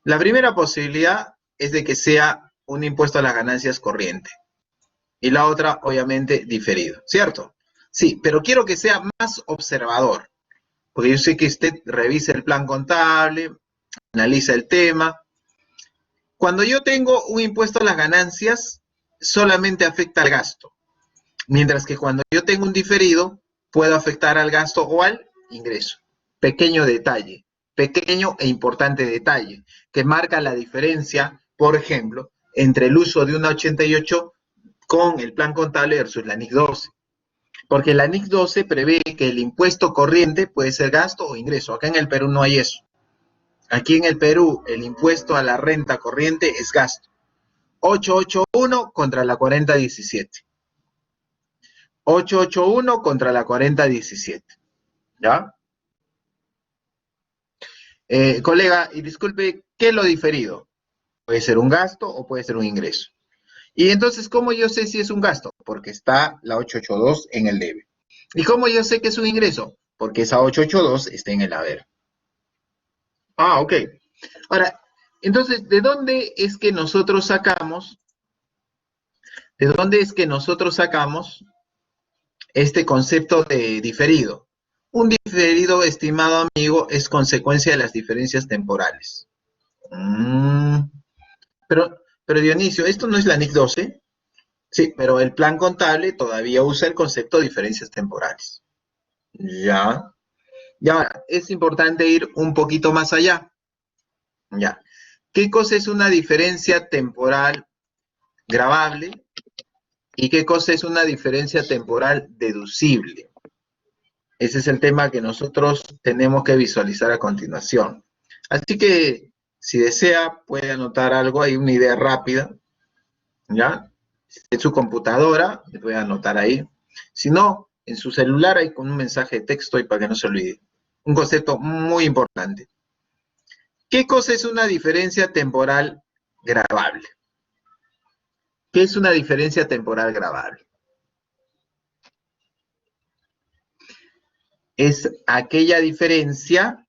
La primera posibilidad es de que sea un impuesto a las ganancias corriente. Y la otra, obviamente, diferido, ¿cierto? Sí, pero quiero que sea más observador, porque yo sé que usted revisa el plan contable, analiza el tema. Cuando yo tengo un impuesto a las ganancias, solamente afecta al gasto, mientras que cuando yo tengo un diferido, puedo afectar al gasto o al ingreso. Pequeño detalle, pequeño e importante detalle, que marca la diferencia, por ejemplo, entre el uso de una 88 con el plan contable versus la NIC 12. Porque la NIC 12 prevé que el impuesto corriente puede ser gasto o ingreso. Acá en el Perú no hay eso. Aquí en el Perú el impuesto a la renta corriente es gasto. 881 contra la 4017. 881 contra la 4017. ¿Ya? Colega, y disculpe, ¿qué es lo diferido? Puede ser un gasto o puede ser un ingreso. Y entonces, ¿cómo yo sé si es un gasto? Porque está la 882 en el debe. ¿Y cómo yo sé que es un ingreso? Porque esa 882 está en el haber. Ah, ok. Ahora, entonces, ¿de dónde es que nosotros sacamos este concepto de diferido? Un diferido, estimado amigo, es consecuencia de las diferencias temporales. Mm, pero Dionisio, ¿esto no es la NIC 12? Sí, pero el plan contable todavía usa el concepto de diferencias temporales. Ya. Ya, es importante ir un poquito más allá. Ya. ¿Qué cosa es una diferencia temporal gravable y qué cosa es una diferencia temporal deducible? Ese es el tema que nosotros tenemos que visualizar a continuación. Así que, si desea, puede anotar algo, hay una idea rápida, ¿ya? En su computadora, le puede anotar ahí. Si no, en su celular hay con un mensaje de texto y para que no se olvide. Un concepto muy importante. ¿Qué cosa es una diferencia temporal gravable? ¿Qué es una diferencia temporal gravable? es aquella diferencia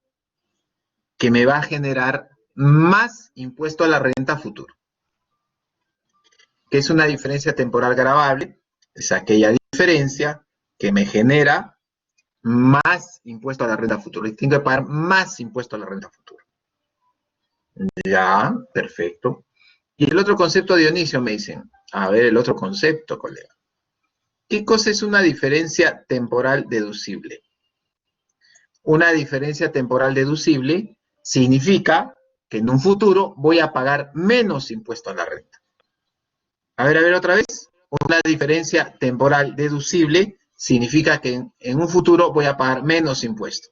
que me va a generar más impuesto a la renta futuro. ¿Qué es una diferencia temporal gravable? Es aquella diferencia que me genera más impuesto a la renta futura. Y tengo que pagar más impuesto a la renta futura. Ya, perfecto. Y el otro concepto, Dionisio, me dicen. A ver, el otro concepto, colega. ¿Qué cosa es una diferencia temporal deducible? Una diferencia temporal deducible significa que en un futuro voy a pagar menos impuesto a la renta. A ver, otra vez. Una diferencia temporal deducible significa que en un futuro voy a pagar menos impuesto.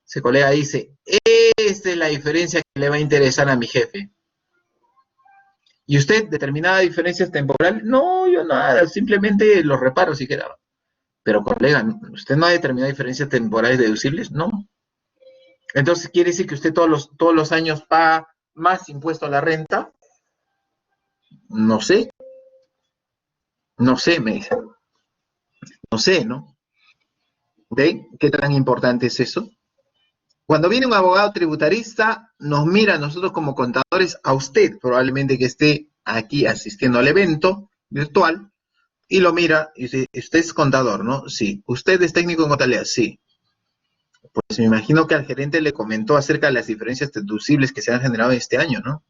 Ese colega dice, esta es la diferencia que le va a interesar a mi jefe. ¿Y usted determinada diferencias temporal? No, yo nada, simplemente los reparo si quedaba. Pero colega, ¿usted no ha determinado diferencias temporales deducibles? No. Entonces, ¿quiere decir que usted todos los años paga más impuesto a la renta? No sé. No sé, me dice. No sé, ¿no? ¿De qué tan importante es eso? Cuando viene un abogado tributarista, nos mira a nosotros como contadores, a usted probablemente que esté aquí asistiendo al evento virtual, y lo mira y dice, usted es contador, ¿no? Sí. ¿Usted es técnico en contabilidad? Sí. Pues me imagino que al gerente le comentó acerca de las diferencias deducibles que se han generado este año, ¿no?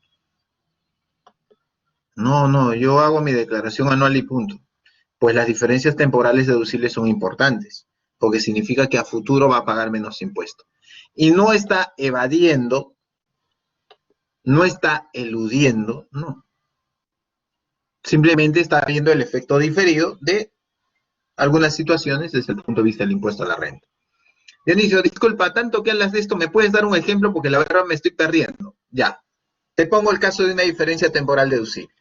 No, yo hago mi declaración anual y punto. Pues las diferencias temporales deducibles son importantes, porque significa que a futuro va a pagar menos impuestos. Y no está evadiendo, no está eludiendo, no. Simplemente está viendo el efecto diferido de algunas situaciones desde el punto de vista del impuesto a la renta. Dionisio, disculpa, tanto que hablas de esto, ¿me puedes dar un ejemplo? Porque la verdad me estoy perdiendo. Ya, te pongo el caso de una diferencia temporal deducible.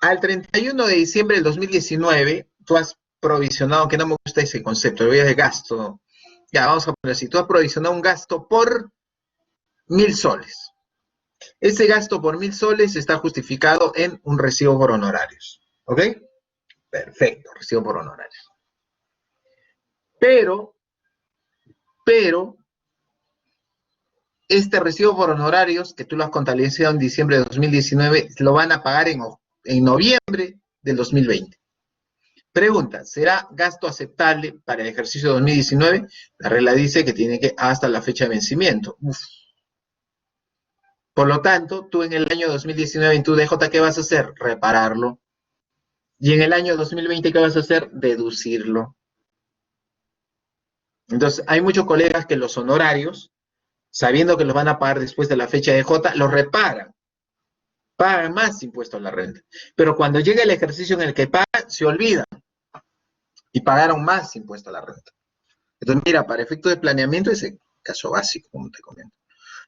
Al 31 de diciembre del 2019, tú has provisionado, que no me gusta ese concepto, lo voy a de gasto. Ya, vamos a poner así, tú has provisionado un gasto por 1.000 soles. Ese gasto por 1.000 soles está justificado en un recibo por honorarios. ¿Ok? Perfecto, recibo por honorarios. Pero, este recibo por honorarios, que tú lo has contabilizado en diciembre de 2019, lo van a pagar en noviembre del 2020. Pregunta, ¿será gasto aceptable para el ejercicio 2019? La regla dice que tiene que hasta la fecha de vencimiento. Uf. Por lo tanto, tú en el año 2019 en tu DJ, ¿qué vas a hacer? Repararlo. Y en el año 2020, ¿qué vas a hacer? Deducirlo. Entonces, hay muchos colegas que los honorarios, sabiendo que los van a pagar después de la fecha de J, los reparan. Pagan más impuesto a la renta. Pero cuando llega el ejercicio en el que pagan, se olvidan. Y pagaron más impuesto a la renta. Entonces, mira, para efectos de planeamiento es el caso básico, como te comento.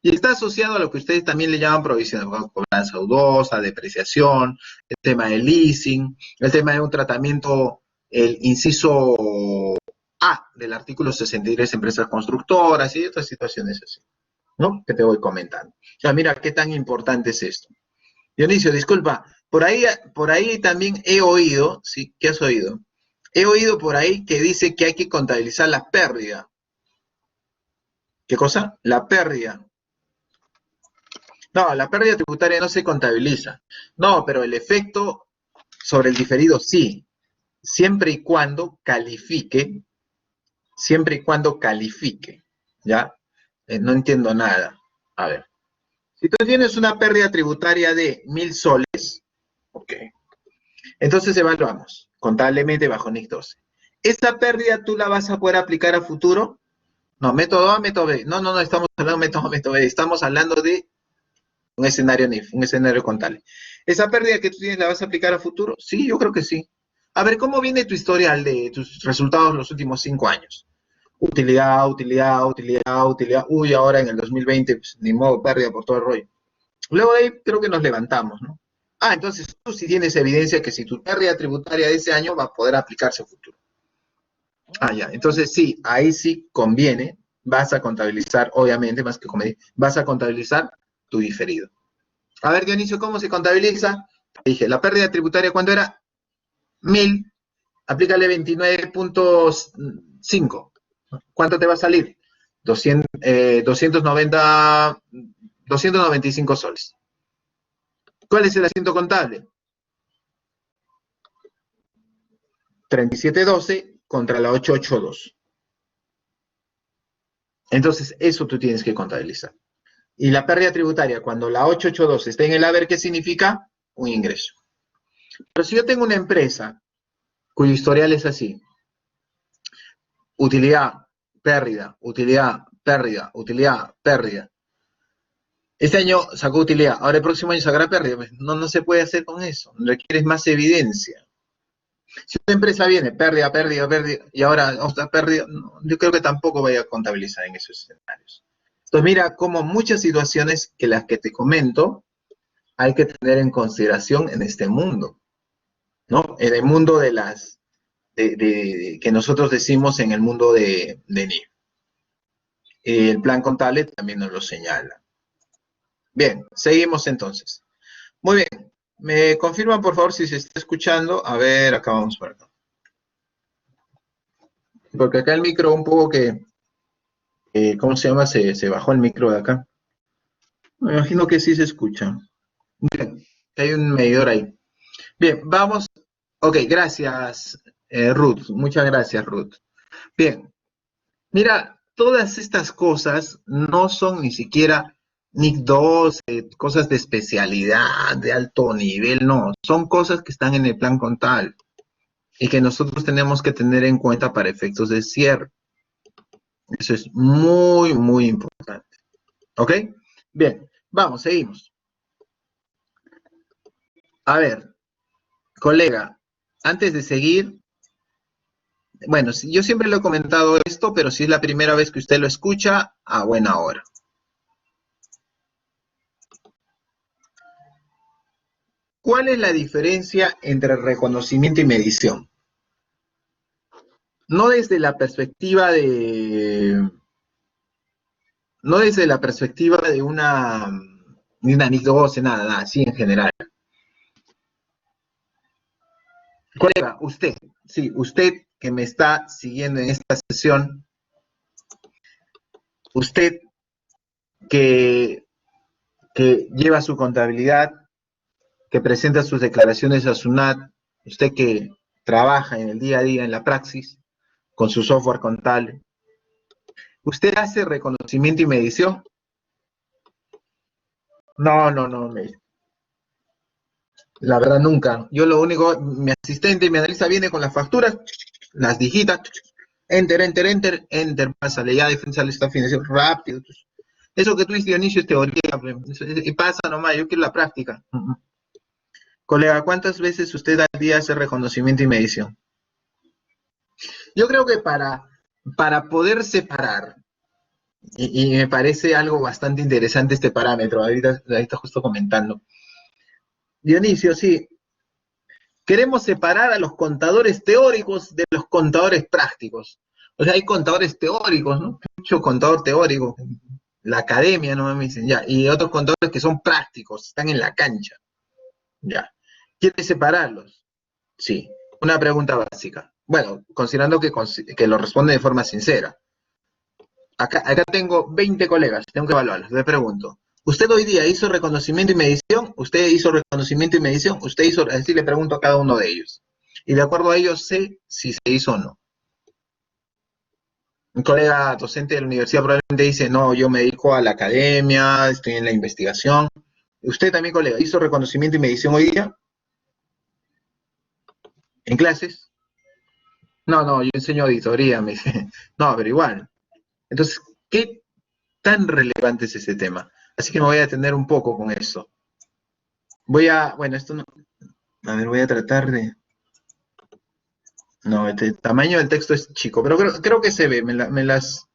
Y está asociado a lo que ustedes también le llaman provisión de cobranza dudosa, depreciación, el tema del leasing, el tema de un tratamiento, el inciso A del artículo 63, empresas constructoras y otras situaciones así, ¿no? Que te voy comentando. O sea, mira qué tan importante es esto. Dionisio, disculpa, por ahí también he oído, ¿sí? ¿Qué has oído? He oído por ahí que dice que hay que contabilizar la pérdida. ¿Qué cosa? La pérdida. No, la pérdida tributaria no se contabiliza. No, pero el efecto sobre el diferido sí, siempre y cuando califique, ¿ya? No entiendo nada. A ver, si tú tienes una pérdida tributaria de 1.000 soles, ok, entonces evaluamos contablemente bajo NIC 12. ¿Esa pérdida tú la vas a poder aplicar a futuro? No, método A, método B. No, estamos hablando de método B. Estamos hablando de un escenario NIF, un escenario contable. ¿Esa pérdida que tú tienes la vas a aplicar a futuro? Sí, yo creo que sí. A ver, ¿cómo viene tu historial de tus resultados los últimos 5 años? Utilidad. Uy, ahora en el 2020, pues, ni modo, pérdida por todo el rollo. Luego de ahí creo que nos levantamos, ¿no? Ah, entonces tú sí tienes evidencia que si tu pérdida tributaria de ese año va a poder aplicarse a futuro. Ah, ya. Entonces sí, ahí sí conviene. Vas a contabilizar, obviamente, más que convenir, vas a contabilizar tu diferido. A ver, Dionisio, ¿cómo se contabiliza? Dije, la pérdida tributaria, ¿cuánto era? 1.000. Aplícale 29.5. ¿Cuánto te va a salir? 295 soles. ¿Cuál es el asiento contable? 3712 contra la 882. Entonces, eso tú tienes que contabilizar. Y la pérdida tributaria, cuando la 882 esté en el haber, ¿qué significa? Un ingreso. Pero si yo tengo una empresa cuyo historial es así: utilidad, pérdida, utilidad, pérdida, utilidad, pérdida. Este año sacó utilidad, ahora el próximo año sacará pérdida. Pues no se puede hacer con eso, requieres más evidencia. Si una empresa viene, pérdida, pérdida, pérdida, y ahora otra pérdida, no, yo creo que tampoco vaya a contabilizar en esos escenarios. Entonces mira cómo muchas situaciones que las que te comento hay que tener en consideración en este mundo, ¿no? En el mundo de las, que nosotros decimos en el mundo de NIF. El plan contable también nos lo señala. Bien, seguimos entonces. Muy bien, me confirman por favor si se está escuchando. A ver, acá vamos por acá. Porque acá el micro un poco que, ¿cómo se llama? Se bajó el micro de acá. Me imagino que sí se escucha. Bien, hay un medidor ahí. Bien, vamos. Ok, gracias, Ruth. Muchas gracias, Ruth. Bien, mira, todas estas cosas no son ni siquiera NIC 2, cosas de especialidad, de alto nivel, no. Son cosas que están en el plan contable y que nosotros tenemos que tener en cuenta para efectos de cierre. Eso es muy, muy importante. ¿Ok? Bien, vamos, seguimos. A ver, colega, antes de seguir, bueno, yo siempre lo he comentado esto, pero si es la primera vez que usted lo escucha, a buena hora. ¿Cuál es la diferencia entre reconocimiento y medición? No desde la perspectiva de, no desde la perspectiva de una NIC 12, nada, así en general. Colega, usted, sí, usted que me está siguiendo en esta sesión, usted que, que lleva su contabilidad, que presenta sus declaraciones a SUNAT, usted que trabaja en el día a día en la praxis con su software contable, ¿usted hace reconocimiento y medición? No, la verdad nunca. Yo lo único, mi asistente, mi analista viene con las facturas, las digita, enter, enter, enter, enter, pásale ya, defensa del estado financiero, rápido. Eso que tú dices, Dionisio, es teoría, y pasa nomás, yo quiero la práctica. Colega, ¿cuántas veces usted al día hace reconocimiento y medición? Yo creo que para poder separar, y me parece algo bastante interesante este parámetro, ahorita justo comentando. Dionisio, sí, queremos separar a los contadores teóricos de los contadores prácticos. O sea, hay contadores teóricos, ¿no? Mucho contador teórico, la academia, no me dicen, ya, y otros contadores que son prácticos, están en la cancha, ya. ¿Quieres separarlos? Sí, una pregunta básica. Bueno, considerando que lo responde de forma sincera. Acá tengo 20 colegas, tengo que evaluarlos. Le pregunto, ¿usted hoy día hizo reconocimiento y medición? ¿Usted hizo reconocimiento y medición? ¿Usted hizo? Así le pregunto a cada uno de ellos. Y de acuerdo a ellos sé si se hizo o no. Un colega docente de la universidad probablemente dice, no, yo me dedico a la academia, estoy en la investigación. ¿Usted también, colega, hizo reconocimiento y medición hoy día? ¿En clases? No, yo enseño auditoría, me dice. No, pero igual. Entonces, ¿qué tan relevante es ese tema? Así que me voy a detener un poco con eso. Bueno, esto no, a ver, voy a tratar de, no, el tamaño del texto es chico, pero creo que se ve, me las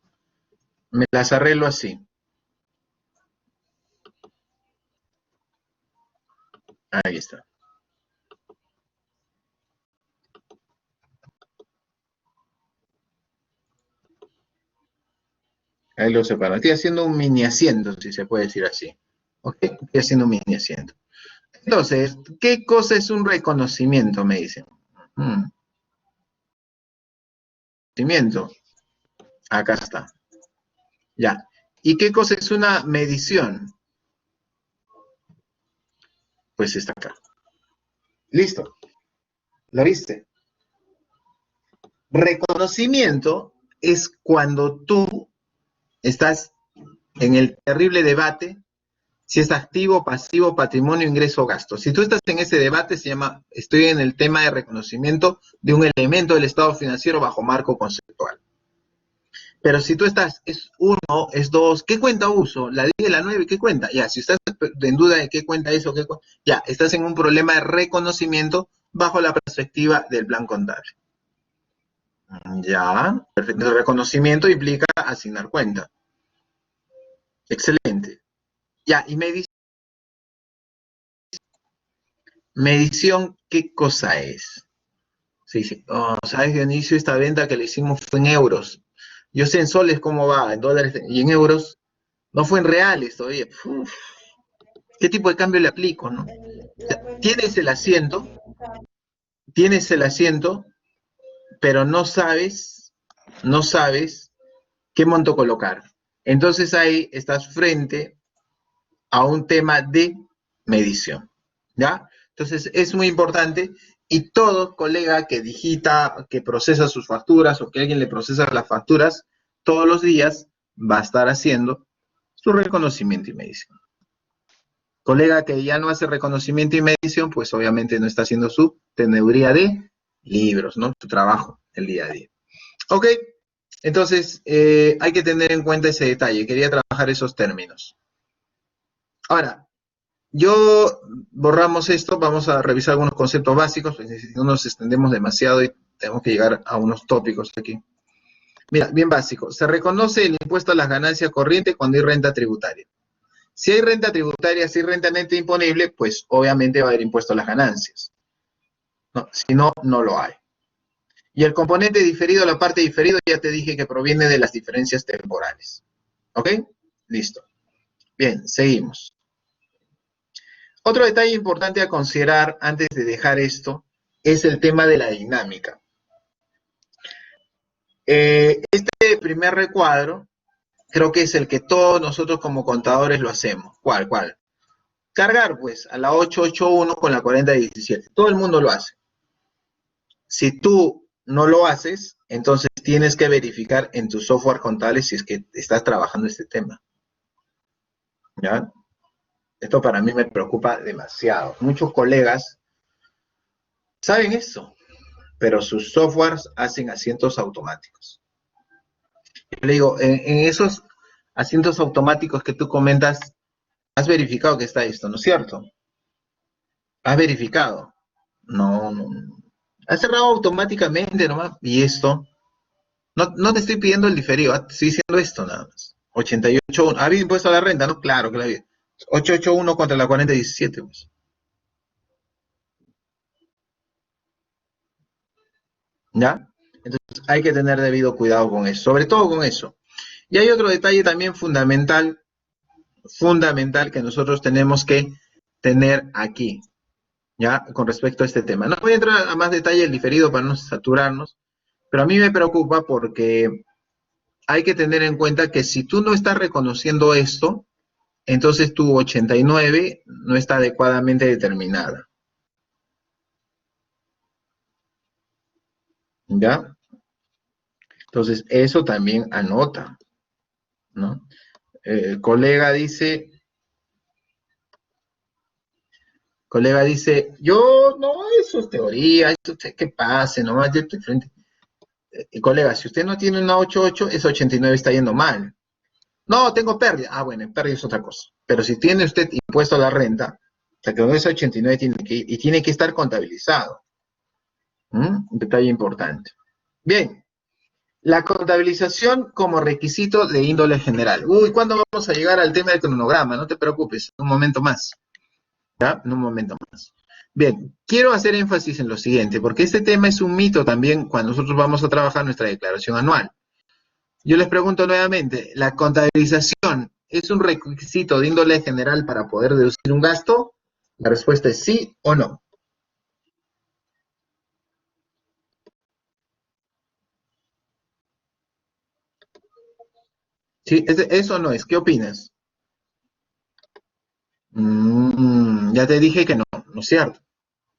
arreglo así. Ahí está. Ahí lo separo. Estoy haciendo un mini asiento, si se puede decir así. ¿Ok? Estoy haciendo un mini asiento. Entonces, ¿qué cosa es un reconocimiento? Me dicen. reconocimiento. Acá está. Ya. ¿Y qué cosa es una medición? Pues está acá. Listo. ¿Lo viste? Reconocimiento es cuando tú estás en el terrible debate si es activo, pasivo, patrimonio, ingreso o gasto. Si tú estás en ese debate, se llama, estoy en el tema de reconocimiento de un elemento del estado financiero bajo marco conceptual. Pero si tú estás, es uno, es dos, ¿qué cuenta uso? La 10, la 9, ¿qué cuenta? Ya, si estás en duda de qué cuenta eso, ya, estás en un problema de reconocimiento bajo la perspectiva del plan contable. Ya, perfecto. El reconocimiento implica asignar cuenta. Excelente. Ya, y medición, ¿qué cosa es? Se dice, oh, ¿sabes, Dionisio? Esta venta que le hicimos fue en euros. Yo sé en soles cómo va, en dólares y en euros. No fue en reales todavía. Uf, ¿qué tipo de cambio le aplico, no? O sea, tienes el asiento, pero no sabes qué monto colocar. Entonces ahí estás frente a un tema de medición, ¿ya? Entonces es muy importante y todo colega que digita, que procesa sus facturas o que alguien le procesa las facturas, todos los días va a estar haciendo su reconocimiento y medición. Colega que ya no hace reconocimiento y medición, pues obviamente no está haciendo su teneduría de libros, ¿no? Su trabajo el día a día. Ok, entonces hay que tener en cuenta ese detalle. Quería trabajar esos términos. Ahora, yo borramos esto, vamos a revisar algunos conceptos básicos, pues, si no nos extendemos demasiado y tenemos que llegar a unos tópicos aquí. Mira, bien básico. Se reconoce el impuesto a las ganancias corrientes cuando hay renta tributaria. Si hay renta tributaria, si hay renta neta imponible, pues obviamente va a haber impuesto a las ganancias. ¿No? Si no, no lo hay. Y el componente diferido, la parte diferido, ya te dije que proviene de las diferencias temporales. ¿Ok? Listo. Bien, seguimos. Otro detalle importante a considerar antes de dejar esto es el tema de la dinámica. Este primer recuadro creo que es el que todos nosotros como contadores lo hacemos. ¿Cuál? Cargar pues a la 881 con la 4017. Todo el mundo lo hace. Si tú no lo haces, entonces tienes que verificar en tu software contable si es que estás trabajando este tema. ¿Ya? Esto para mí me preocupa demasiado. Muchos colegas saben eso, pero sus softwares hacen asientos automáticos. Yo le digo, en esos asientos automáticos que tú comentas, has verificado que está esto, ¿no es cierto? ¿Has verificado? No, no. Has cerrado automáticamente nomás. Y esto, no te estoy pidiendo el diferido, te estoy diciendo esto nada más. 88, ¿ha habido impuesto a la renta? No, claro que la había. 881 contra la 4017, pues. ¿Ya? Entonces hay que tener debido cuidado con eso, sobre todo con eso. Y hay otro detalle también fundamental que nosotros tenemos que tener aquí, ¿ya? Con respecto a este tema. No voy a entrar a más detalle el diferido para no saturarnos, pero a mí me preocupa porque hay que tener en cuenta que si tú no estás reconociendo esto, entonces tu 89 no está adecuadamente determinada, ¿ya? Entonces, eso también anota, ¿no? El colega dice, yo, no, eso es teoría, eso que pase, nomás yo estoy frente. Colega, si usted no tiene una 88, esa 89 está yendo mal. No, tengo pérdida. Ah, bueno, pérdida es otra cosa. Pero si tiene usted impuesto a la renta, o sea que esa 89 tiene que estar contabilizado. Un detalle importante. Bien, la contabilización como requisito de índole general. Uy, ¿cuándo vamos a llegar al tema del cronograma? No te preocupes, un momento más. ¿Ya? En un momento más. Bien, quiero hacer énfasis en lo siguiente, porque este tema es un mito también cuando nosotros vamos a trabajar nuestra declaración anual. Yo les pregunto nuevamente, ¿la contabilización es un requisito de índole general para poder deducir un gasto? La respuesta es sí o no. Sí, eso no es. ¿Qué opinas? Ya te dije que no, no es cierto.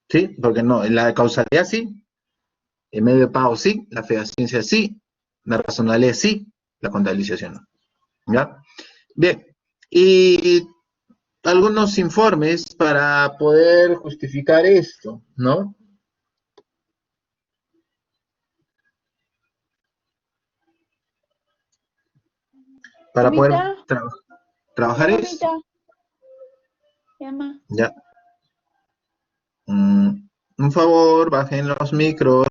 Sí, porque no, la causalidad sí, el medio de pago sí, la fehaciencia sí, la razonabilidad sí, la contabilización no. ¿Ya? Bien, y algunos informes para poder justificar esto, ¿no? Para poder Mamita, trabajar ya esto. mamita, llama. Ya. Un favor, bajen los micros.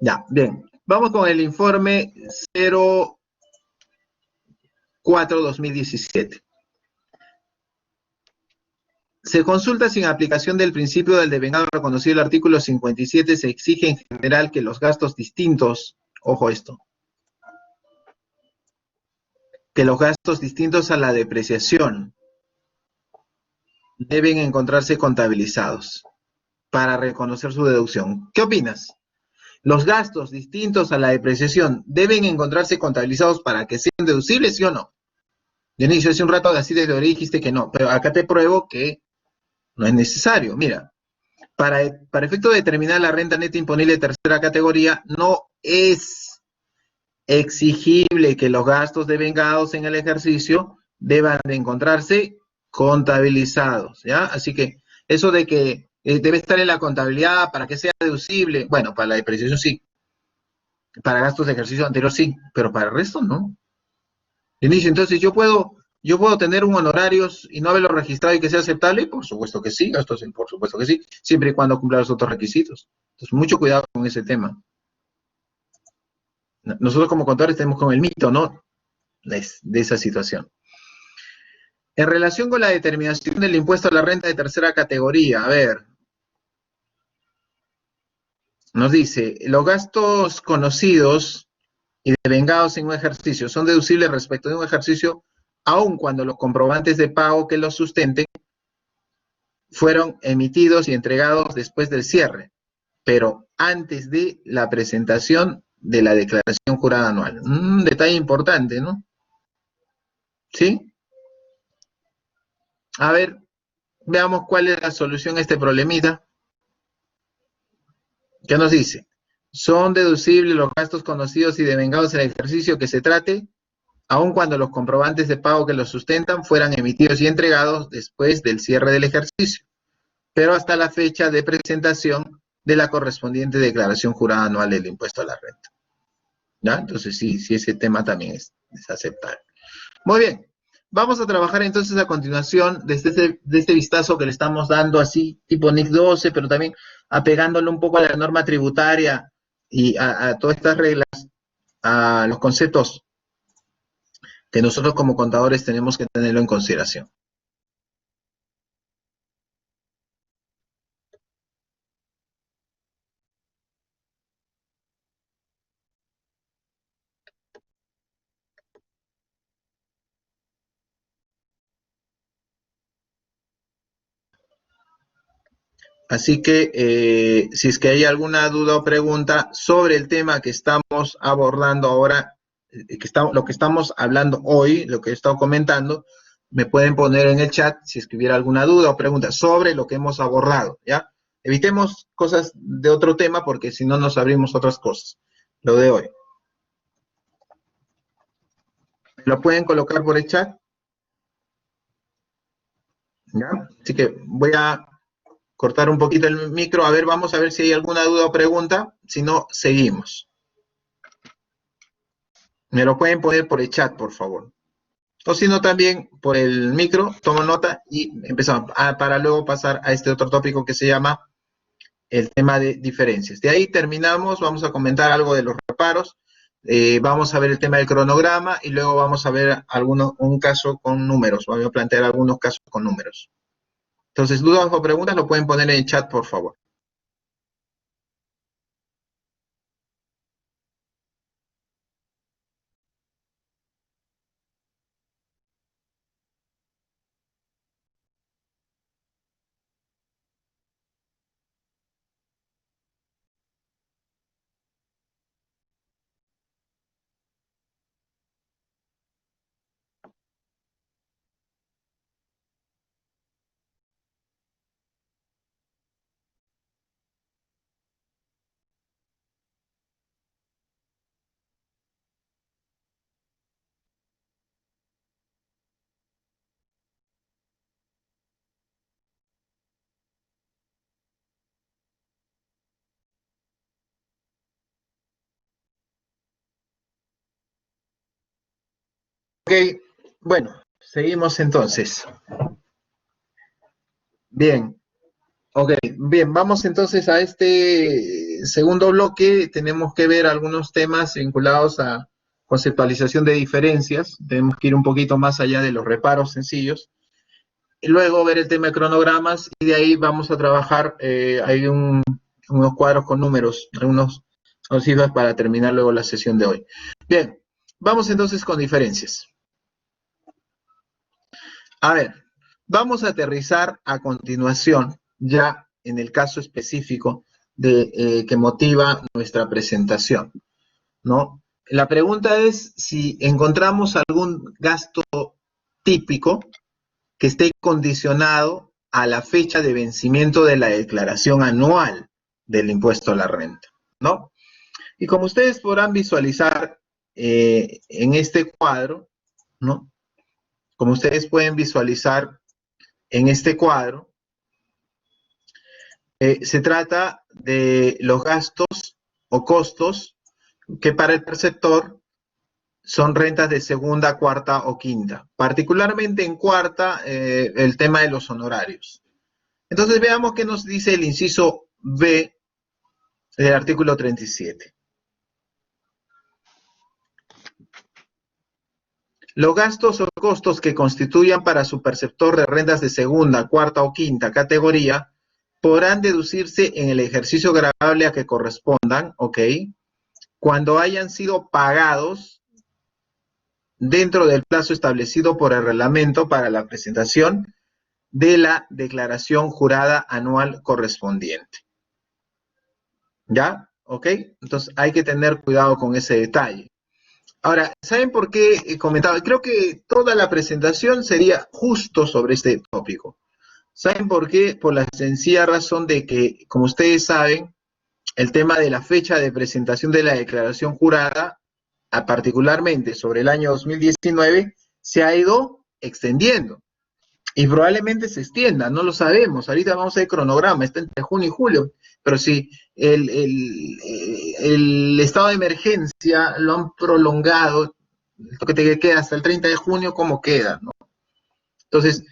Ya, bien. Vamos con el informe 04-2017. Se consulta si en aplicación del principio del devengado reconocido el artículo 57 se exige en general que los gastos distintos, ojo esto, que los gastos distintos a la depreciación deben encontrarse contabilizados para reconocer su deducción. ¿Qué opinas? ¿Los gastos distintos a la depreciación deben encontrarse contabilizados para que sean deducibles, sí o no? Dionisio, hace un rato así de teoría dijiste que no, pero acá te pruebo que no es necesario. Mira, para efecto de determinar la renta neta imponible de tercera categoría, no es exigible que los gastos devengados en el ejercicio deban de encontrarse contabilizados, ¿ya? Así que eso de que debe estar en la contabilidad para que sea deducible, bueno, para la depreciación sí, para gastos de ejercicio anterior sí, pero para el resto no. Inicio, entonces yo puedo tener un honorarios y no haberlo registrado y que sea aceptable, por supuesto que sí, gastos, por supuesto que sí, siempre y cuando cumpla los otros requisitos. Entonces, mucho cuidado con ese tema. Nosotros como contadores tenemos con el mito, ¿no? De esa situación. En relación con la determinación del impuesto a la renta de tercera categoría, a ver, nos dice, los gastos conocidos y devengados en un ejercicio son deducibles respecto de un ejercicio, aun cuando los comprobantes de pago que los sustenten fueron emitidos y entregados después del cierre, pero antes de la presentación de la declaración jurada anual. Un detalle importante, ¿no? ¿Sí? A ver, veamos cuál es la solución a este problemita. ¿Qué nos dice? Son deducibles los gastos conocidos y devengados en el ejercicio que se trate, aun cuando los comprobantes de pago que los sustentan fueran emitidos y entregados después del cierre del ejercicio, pero hasta la fecha de presentación de la correspondiente declaración jurada anual del impuesto a la renta. ¿Ya? Entonces, sí, ese tema también es aceptable. Muy bien. Vamos a trabajar entonces a continuación de este vistazo que le estamos dando así, tipo NIC 12, pero también apegándolo un poco a la norma tributaria y a todas estas reglas, a los conceptos que nosotros como contadores tenemos que tenerlo en consideración. Así que si es que hay alguna duda o pregunta sobre el tema que estamos abordando ahora, lo que estamos hablando hoy, lo que he estado comentando, me pueden poner en el chat si es que hubiera alguna duda o pregunta sobre lo que hemos abordado, ¿ya? Evitemos cosas de otro tema porque si no nos abrimos otras cosas, lo de hoy. ¿Lo pueden colocar por el chat? ¿Ya? Así que voy a cortar un poquito el micro. A ver, vamos a ver si hay alguna duda o pregunta. Si no, seguimos. Me lo pueden poner por el chat, por favor. O si no, también por el micro, tomo nota y empezamos. Para luego pasar a este otro tópico que se llama el tema de diferencias. De ahí terminamos, vamos a comentar algo de los reparos, vamos a ver el tema del cronograma y luego vamos a ver un caso con números. Voy a plantear algunos casos con números. Entonces, dudas o preguntas lo pueden poner en el chat, por favor. Ok, bueno, seguimos entonces. Bien, ok, bien, vamos entonces a este segundo bloque. Tenemos que ver algunos temas vinculados a conceptualización de diferencias. Tenemos que ir un poquito más allá de los reparos sencillos. Y luego ver el tema de cronogramas y de ahí vamos a trabajar, hay unos cuadros con números, algunos cifras para terminar luego la sesión de hoy. Bien, vamos entonces con diferencias. A ver, vamos a aterrizar a continuación ya en el caso específico que motiva nuestra presentación, ¿no? La pregunta es si encontramos algún gasto típico que esté condicionado a la fecha de vencimiento de la declaración anual del impuesto a la renta, ¿no? Y como ustedes podrán visualizar en este cuadro, ¿no? Como ustedes pueden visualizar en este cuadro, se trata de los gastos o costos que para el perceptor son rentas de segunda, cuarta o quinta. Particularmente en cuarta, el tema de los honorarios. Entonces veamos qué nos dice el inciso B del artículo 37. Los gastos o costos que constituyan para su perceptor de rentas de segunda, cuarta o quinta categoría podrán deducirse en el ejercicio gravable a que correspondan, ¿ok? Cuando hayan sido pagados dentro del plazo establecido por el reglamento para la presentación de la declaración jurada anual correspondiente. ¿Ya? ¿Ok? Entonces hay que tener cuidado con ese detalle. Ahora, ¿saben por qué he comentado? Creo que toda la presentación sería justo sobre este tópico. ¿Saben por qué? Por la sencilla razón de que, como ustedes saben, el tema de la fecha de presentación de la declaración jurada, particularmente sobre el año 2019, se ha ido extendiendo. Y probablemente se extienda, no lo sabemos. Ahorita vamos a ver el cronograma, está entre junio y julio. Pero si el estado de emergencia lo han prolongado, lo que te queda hasta el 30 de junio, ¿cómo queda? ¿No? Entonces,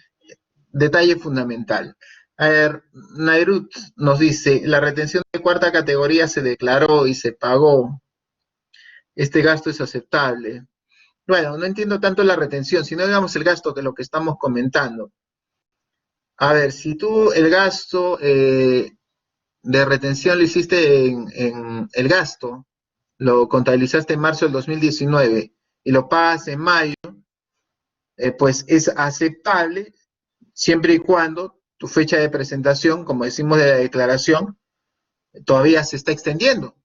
detalle fundamental. A ver, Nairut nos dice, la retención de cuarta categoría se declaró y se pagó. Este gasto es aceptable. Bueno, no entiendo tanto la retención, sino digamos el gasto que lo que estamos comentando. A ver, si tú el gasto de retención lo hiciste en el gasto, lo contabilizaste en marzo del 2019 y lo pagas en mayo, pues es aceptable siempre y cuando tu fecha de presentación, como decimos de la declaración, todavía se está extendiendo.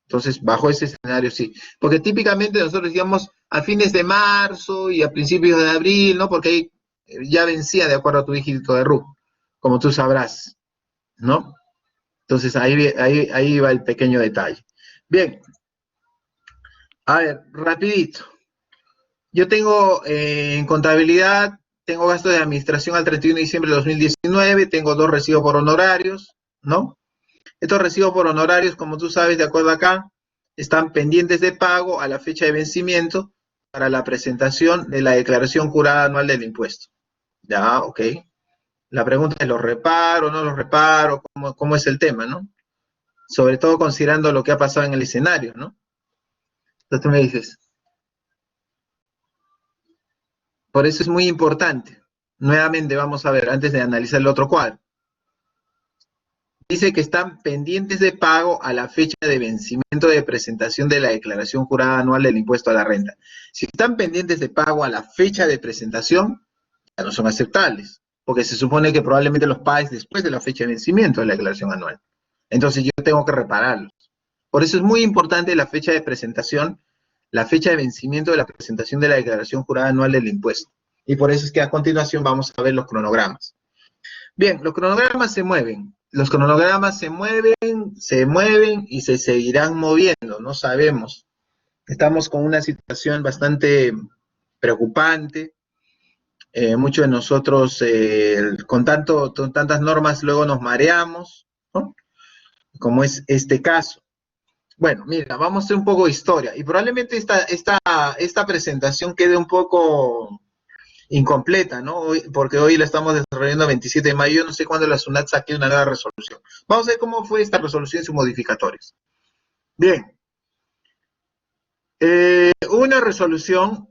Entonces, bajo ese escenario sí. Porque típicamente nosotros digamos a fines de marzo y a principios de abril, ¿no? Porque ahí ya vencía de acuerdo a tu dígito de RUT, como tú sabrás, ¿no? Entonces, ahí va el pequeño detalle. Bien. A ver, rapidito. Yo tengo en contabilidad, tengo gastos de administración al 31 de diciembre de 2019, tengo 2 recibos por honorarios, ¿no? Estos recibos por honorarios, como tú sabes, de acuerdo acá, están pendientes de pago a la fecha de vencimiento para la presentación de la declaración jurada anual del impuesto. Ya, ok. La pregunta es, ¿los reparo, no los reparo? ¿Cómo es el tema, no? Sobre todo considerando lo que ha pasado en el escenario, ¿no? Entonces tú me dices, por eso es muy importante. Nuevamente vamos a ver, antes de analizar el otro cuadro. Dice que están pendientes de pago a la fecha de vencimiento de presentación de la declaración jurada anual del impuesto a la renta. Si están pendientes de pago a la fecha de presentación, ya no son aceptables, porque se supone que probablemente los pagues después de la fecha de vencimiento de la declaración anual. Entonces yo tengo que repararlos. Por eso es muy importante la fecha de presentación, la fecha de vencimiento de la presentación de la declaración jurada anual del impuesto. Y por eso es que a continuación vamos a ver los cronogramas. Bien, los cronogramas se mueven. Los cronogramas se mueven y se seguirán moviendo, no sabemos. Estamos con una situación bastante preocupante. Muchos de nosotros con tantas normas luego nos mareamos, ¿no? Como es este caso. Bueno, mira, vamos a hacer un poco de historia. Y probablemente esta esta presentación quede un poco incompleta, ¿no? Porque hoy la estamos desarrollando el 27 de mayo, yo no sé cuándo la SUNAT saque una nueva resolución. Vamos a ver cómo fue esta resolución y sus modificatorios. Bien. Una resolución,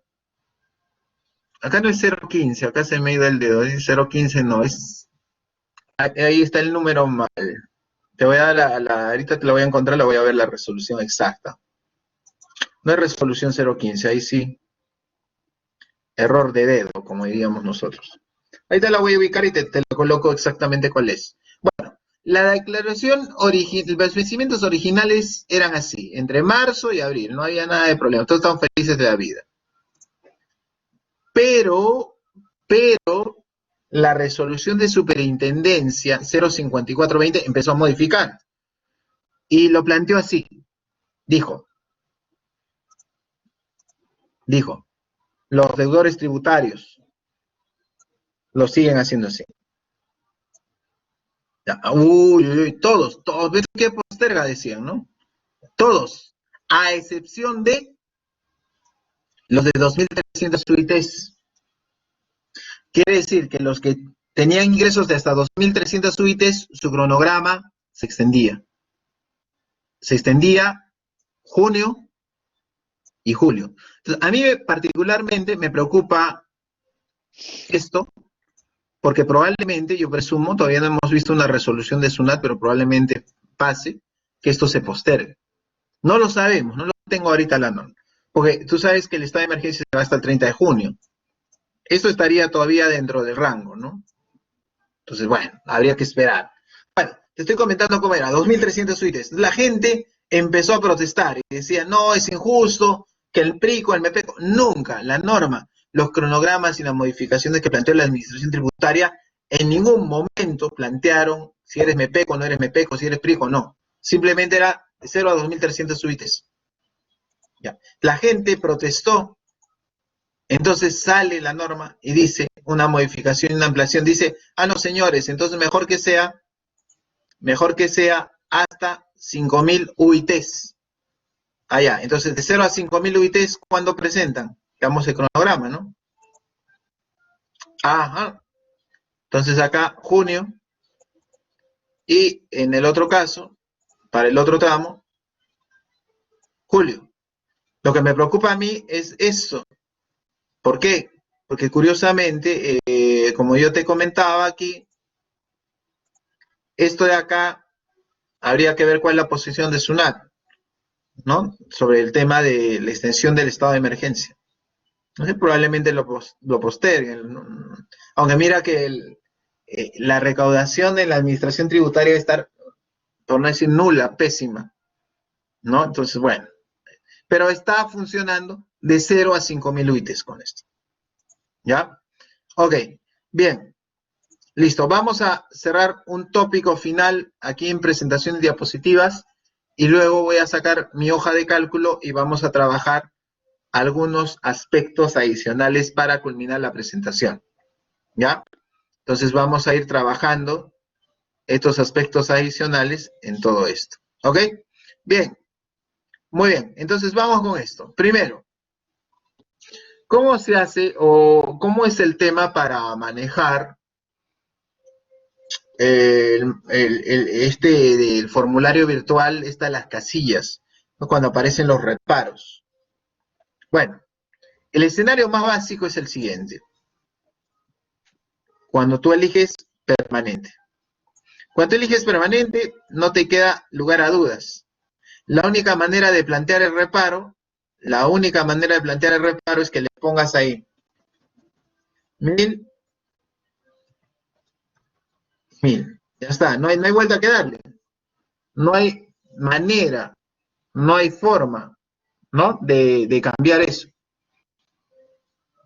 acá no es 015, acá se me ha ido el dedo, es 015 no, ahí está el número mal. Te voy a dar ahorita te la voy a encontrar, la voy a ver la resolución exacta. No es resolución 015, ahí sí. Error de dedo, como diríamos nosotros. Ahí te la voy a ubicar y te lo coloco exactamente cuál es. Bueno, la declaración original, los vencimientos originales eran así, entre marzo y abril, no había nada de problema, todos estaban felices de la vida. Pero, la resolución de superintendencia 05420 empezó a modificar y lo planteó así. Dijo, los deudores tributarios lo siguen haciendo así. Todos, ¿ves qué posterga decían, no? Todos, a excepción de los de 2.300 UITs. Quiere decir que los que tenían ingresos de hasta 2.300 UITs, su cronograma se extendía. Se extendía junio y julio. Entonces, a mí particularmente me preocupa esto, porque probablemente, yo presumo, todavía no hemos visto una resolución de SUNAT, pero probablemente pase que esto se postergue. No lo sabemos, no lo tengo ahorita a la mano, porque tú sabes que el estado de emergencia se va hasta el 30 de junio. Esto estaría todavía dentro del rango, ¿no? Entonces, bueno, habría que esperar. Bueno, te estoy comentando cómo era, 2.300 suites. La gente empezó a protestar y decía, no, es injusto que el PRICO, el MEPECO, nunca, la norma, los cronogramas y las modificaciones que planteó la administración tributaria, en ningún momento plantearon si eres MEPECO, no eres MEPECO, si eres PRICO, no. Simplemente era de 0 a 2.300 suites. Ya. La gente protestó, entonces sale la norma y dice una modificación y una ampliación, dice, no señores, entonces mejor que sea hasta 5.000 UITs. Allá, entonces de 0 a 5.000 UITs, ¿cuándo presentan? Digamos el cronograma, ¿no? Ajá. Entonces acá, junio, y en el otro caso, para el otro tramo, julio. Lo que me preocupa a mí es eso. ¿Por qué? Porque curiosamente, como yo te comentaba aquí, esto de acá habría que ver cuál es la posición de SUNAT, ¿no? Sobre el tema de la extensión del estado de emergencia. No sé, probablemente lo posterguen, ¿no? Aunque mira que la recaudación de la administración tributaria debe estar, por no decir nula, pésima, ¿no? Entonces, bueno, pero está funcionando de 0 a 5.000 UITs con esto. ¿Ya? Ok, bien, listo. Vamos a cerrar un tópico final aquí en presentación de diapositivas y luego voy a sacar mi hoja de cálculo y vamos a trabajar algunos aspectos adicionales para culminar la presentación. ¿Ya? Entonces vamos a ir trabajando estos aspectos adicionales en todo esto. ¿Ok? Bien. Muy bien. Entonces vamos con esto. Primero, ¿cómo se hace o cómo es el tema para manejar del formulario virtual, las casillas, ¿no? Cuando aparecen los reparos? Bueno, el escenario más básico es el siguiente. Cuando tú eliges permanente. Cuando tú eliges permanente, no te queda lugar a dudas. La única manera de plantear el reparo es que le pongas ahí 1.000, 1.000. Ya está, no hay vuelta que darle. No hay manera, no hay forma, ¿no? de cambiar eso.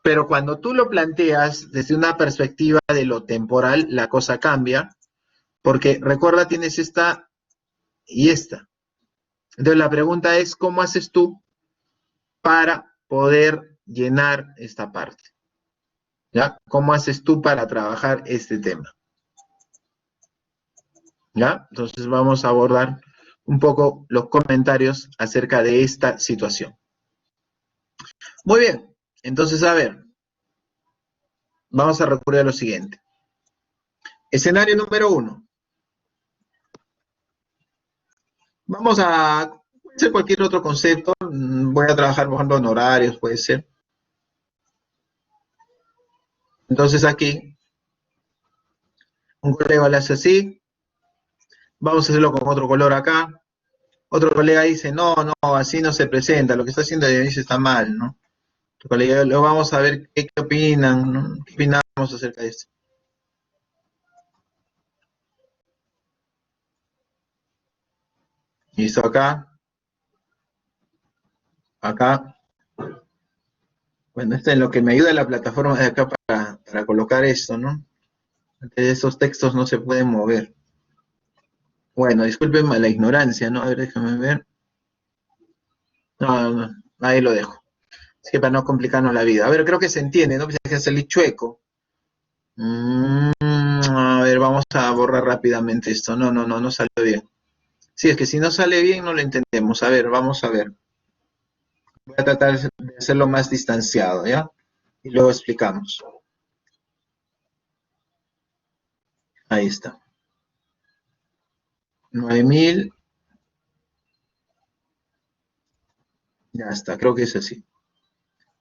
Pero cuando tú lo planteas desde una perspectiva de lo temporal, la cosa cambia, porque recuerda, tienes esta y esta. Entonces la pregunta es, ¿cómo haces tú para poder llenar esta parte? ¿Ya? ¿Cómo haces tú para trabajar este tema? ¿Ya? Entonces vamos a abordar un poco los comentarios acerca de esta situación. Muy bien, entonces a ver, vamos a recurrir a lo siguiente. Escenario número 1. Vamos a hacer cualquier otro concepto. Voy a trabajar, por ejemplo, en horarios, puede ser. Entonces aquí, un colega le hace así. Vamos a hacerlo con otro color acá. Otro colega dice, no, no, así no se presenta. Lo que está haciendo Dionisio está mal, ¿no? Otro colega, lo vamos a ver qué opinan, ¿no? ¿Qué opinamos acerca de esto? Listo, acá. Acá. Bueno, esto es lo que me ayuda la plataforma de acá para colocar esto, ¿no? Esos textos no se pueden mover. Bueno, discúlpenme la ignorancia, ¿no? A ver, déjame ver. No, no, ahí lo dejo. Es que para no complicarnos la vida. A ver, creo que se entiende, ¿no? Pues hay que salir chueco. A ver, vamos a borrar rápidamente esto. No, no, no, no salió bien. Sí, es que si no sale bien no lo entendemos. A ver, vamos a ver. Voy a tratar de hacerlo más distanciado, ¿ya? Y luego explicamos. Ahí está. 9000. Ya está, creo que es así.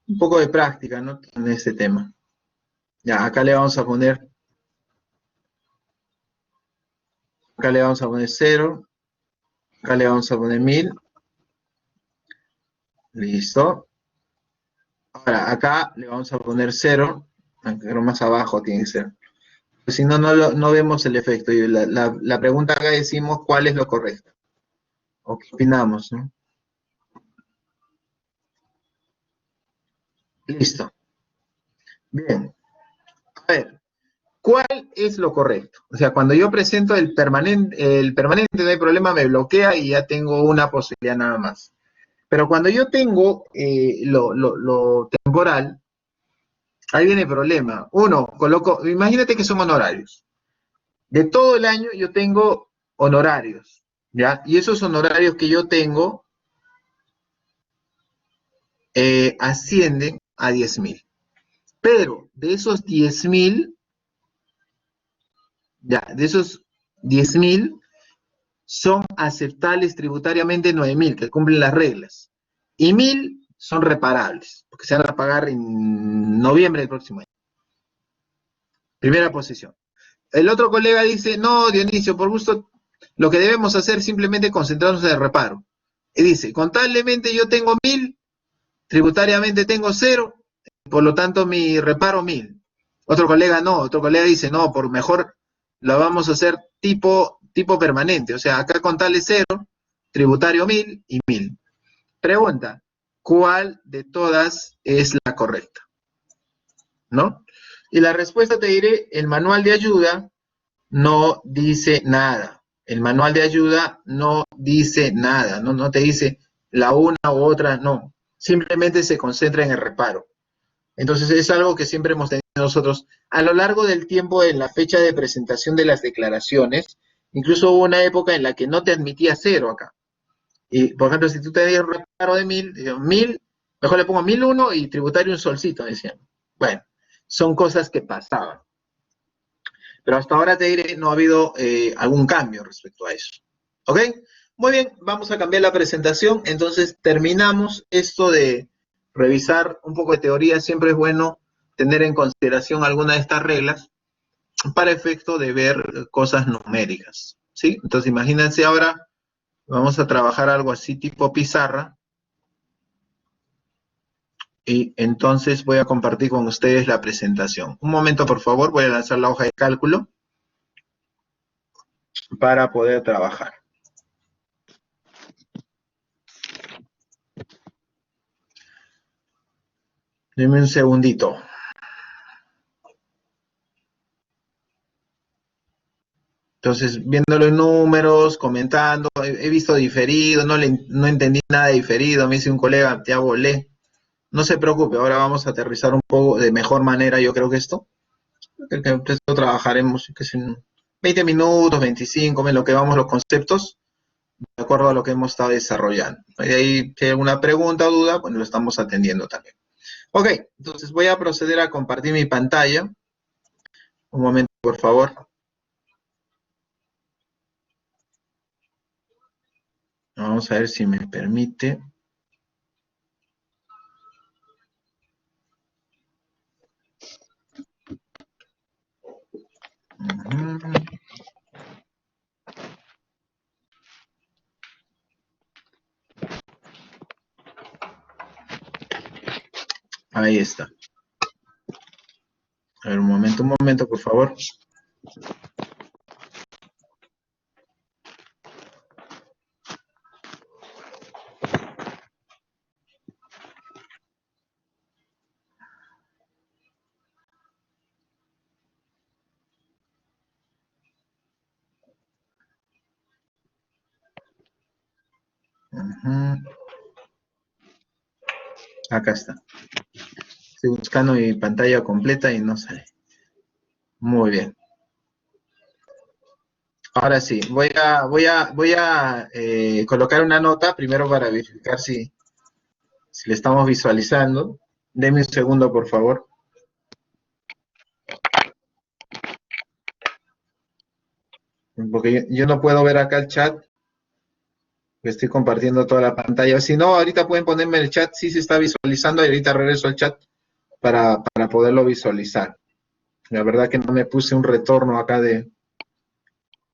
Un poco de práctica, ¿no? En este tema. Ya, acá le vamos a poner 0. Acá le vamos a poner 1000. Listo. Ahora, acá le vamos a poner 0. Pero más abajo tiene que ser. Pues si no, no vemos el efecto. Y la pregunta acá decimos cuál es lo correcto. ¿O qué opinamos, no? Listo. Bien. A ver, ¿cuál es lo correcto? O sea, cuando yo presento el permanente no hay problema, me bloquea y ya tengo una posibilidad nada más. Pero cuando yo tengo lo temporal, ahí viene el problema. Uno, imagínate que son honorarios. De todo el año yo tengo honorarios, ¿ya? Y esos honorarios que yo tengo ascienden a 10.000. Pero de esos 10.000, ya, de esos 10.000 son aceptables tributariamente 9.000, que cumplen las reglas. Y 1.000 son reparables, porque se van a pagar en noviembre del próximo año. Primera posición. El otro colega dice, no, Dionisio, por gusto, lo que debemos hacer es simplemente concentrarnos en el reparo. Y dice, contablemente yo tengo 1.000, tributariamente tengo 0, por lo tanto mi reparo 1.000. Otro colega no, otro colega dice, no, por mejor lo vamos a hacer tipo permanente, o sea, acá contable 0, tributario 1.000 y 1.000. Pregunta, ¿cuál de todas es la correcta? ¿No? Y la respuesta te diré, el manual de ayuda no dice nada. El manual de ayuda no dice nada, no te dice la una u otra, no. Simplemente se concentra en el reparo. Entonces es algo que siempre hemos tenido nosotros. A lo largo del tiempo, en la fecha de presentación de las declaraciones, incluso hubo una época en la que no te admitía 0 acá. Y, por ejemplo, si tú tenías un reparo de 1.000, mejor le pongo 1.001 y tributario un solcito, decían. Bueno, son cosas que pasaban. Pero hasta ahora te diré, no ha habido algún cambio respecto a eso. ¿Ok? Muy bien, vamos a cambiar la presentación. Entonces, terminamos esto de revisar un poco de teoría. Siempre es bueno tener en consideración alguna de estas reglas para efecto de ver cosas numéricas. ¿Sí? Entonces, imagínense ahora, vamos a trabajar algo así tipo pizarra. Y entonces voy a compartir con ustedes la presentación. Un momento, por favor, voy a lanzar la hoja de cálculo para poder trabajar. Deme un segundito. Entonces, viendo los números, comentando, he visto diferido, no entendí nada de diferido, me dice un colega, ya volé. No se preocupe, ahora vamos a aterrizar un poco de mejor manera, yo creo que esto. Esto trabajaremos que en 20 minutos, 25, en lo que vamos los conceptos, de acuerdo a lo que hemos estado desarrollando. Y ahí, si hay alguna pregunta o duda, pues lo estamos atendiendo también. Ok, entonces voy a proceder a compartir mi pantalla. Un momento, por favor. Vamos a ver si me permite. Ahí está. A ver, un momento, por favor. Acá está. Estoy buscando mi pantalla completa y no sale. Muy bien. Ahora sí, voy a colocar una nota primero para verificar si le estamos visualizando. Deme un segundo, por favor. Porque yo no puedo ver acá el chat. Estoy compartiendo toda la pantalla. Si no, ahorita pueden ponerme el chat si se está visualizando y ahorita regreso al chat para poderlo visualizar. La verdad que no me puse un retorno acá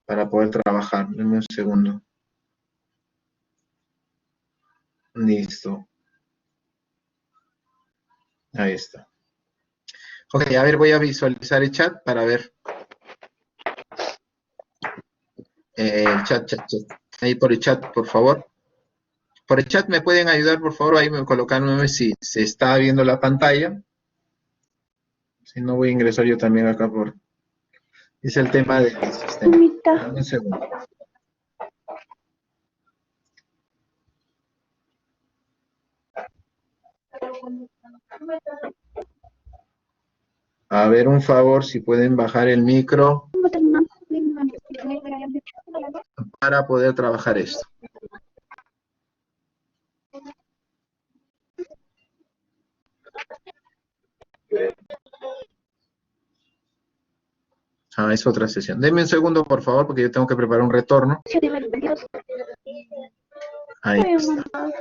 para poder trabajar. Deme un segundo. Listo. Ahí está. Ok, a ver, voy a visualizar el chat para ver. El chat. Ahí por el chat, por favor. Por el chat me pueden ayudar, por favor. Ahí me colocan si se está viendo la pantalla. Si no, voy a ingresar yo también acá por... Es el tema del sistema. Dame un segundo. A ver, un favor, si pueden bajar el micro para poder trabajar esto. Ah, es otra sesión. Denme un segundo, por favor, porque yo tengo que preparar un retorno. Ahí está.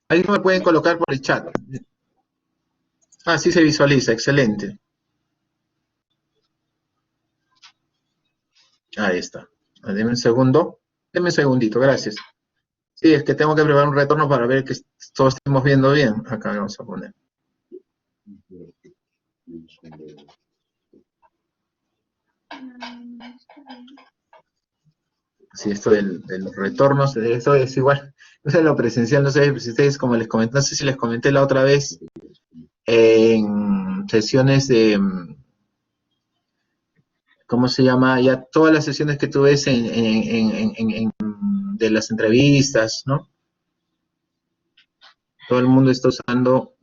Ahí me pueden colocar por el chat. Ah, sí se visualiza, excelente. Ahí está. Denme un segundo. Denme un segundito, gracias. Sí, es que tengo que preparar un retorno para ver que todos estemos viendo bien. Acá vamos a poner. Sí, esto de los retornos, eso es igual. No sé, lo presencial, no sé si ustedes, como les comenté, no sé si les comenté la otra vez, en sesiones de, ¿cómo se llama? Ya todas las sesiones que tú ves de las entrevistas, ¿no? Todo el mundo está usando...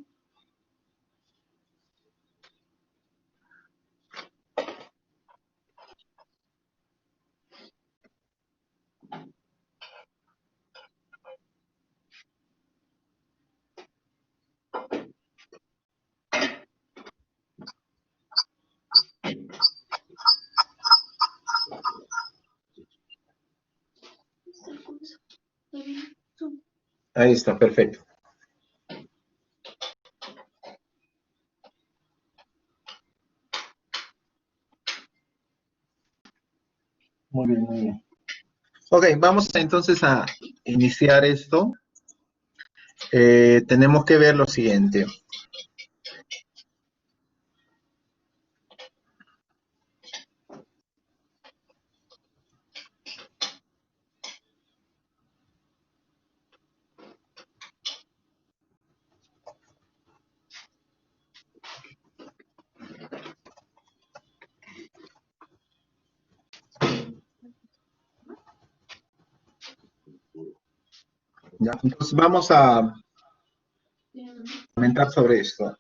Ahí está, perfecto. Muy bien, muy bien. Ok, vamos entonces a iniciar esto. Tenemos que ver lo siguiente. Ya, entonces vamos a comentar sobre esto.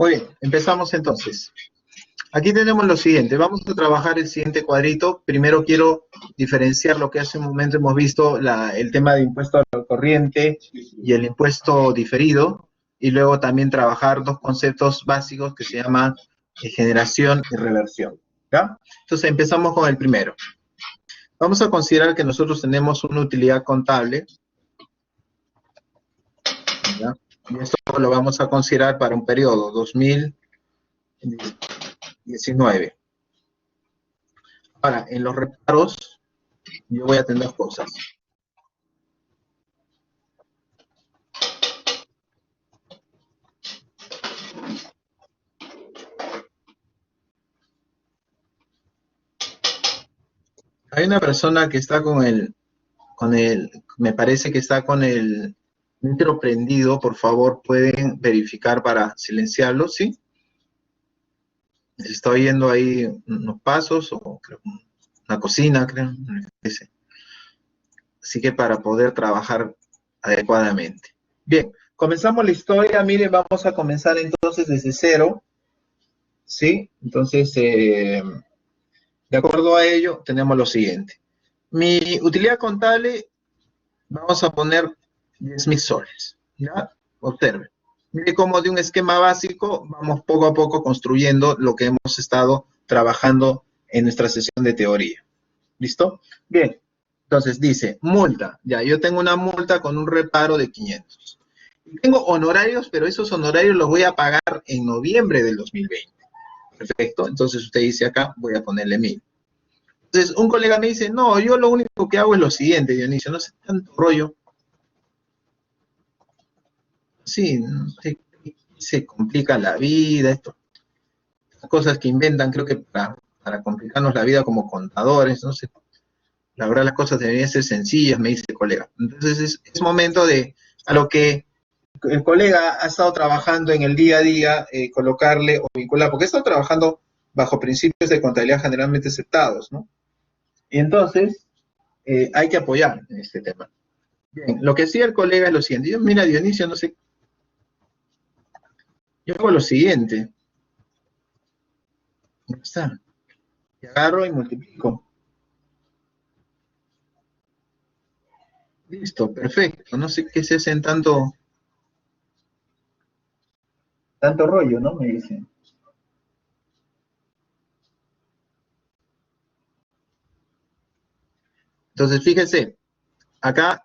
Muy bien, empezamos entonces. Aquí tenemos lo siguiente, vamos a trabajar el siguiente cuadrito. Primero quiero diferenciar lo que hace un momento hemos visto, el tema de impuesto al corriente y el impuesto diferido, y luego también trabajar dos conceptos básicos que se llaman generación y reversión. ¿Ya? Entonces empezamos con el primero. Vamos a considerar que nosotros tenemos una utilidad contable, ¿ya? Y esto lo vamos a considerar para un periodo 2019. Ahora, en los reparos, yo voy a tener dos cosas. Hay una persona que está me parece que está con el micro prendido, por favor, pueden verificar para silenciarlo, ¿sí? Está oyendo ahí unos pasos, o creo, una cocina, creo, me parece. Así que para poder trabajar adecuadamente. Bien, comenzamos la historia. Miren, vamos a comenzar entonces desde cero, ¿sí? Entonces, de acuerdo a ello, tenemos lo siguiente. Mi utilidad contable, vamos a poner 10.000 soles, ¿ya? Observe. Mire cómo de un esquema básico vamos poco a poco construyendo lo que hemos estado trabajando en nuestra sesión de teoría. ¿Listo? Bien. Entonces dice, multa. Ya, yo tengo una multa con un reparo de 500. Y tengo honorarios, pero esos honorarios los voy a pagar en noviembre del 2020. Perfecto. Entonces usted dice acá, voy a ponerle 1.000. Entonces un colega me dice, no, yo lo único que hago es lo siguiente, Dionisio, no sé tanto rollo. Sí, no sé, se complica la vida, esto. Cosas que inventan, creo que para complicarnos la vida como contadores, no sé. La verdad las cosas deberían ser sencillas, me dice el colega. Entonces es momento de, a lo que el colega ha estado trabajando en el día a día, colocarle o vincular, porque ha estado trabajando bajo principios de contabilidad generalmente aceptados, ¿no? Y entonces hay que apoyar en este tema. Bien, lo que hacía el colega es lo siguiente. Yo, mira, Dionisio, no sé, yo hago lo siguiente. Ya está. Y agarro y multiplico. Listo, perfecto. No sé qué se hacen tanto rollo, ¿no? Me dicen. Entonces, fíjense, acá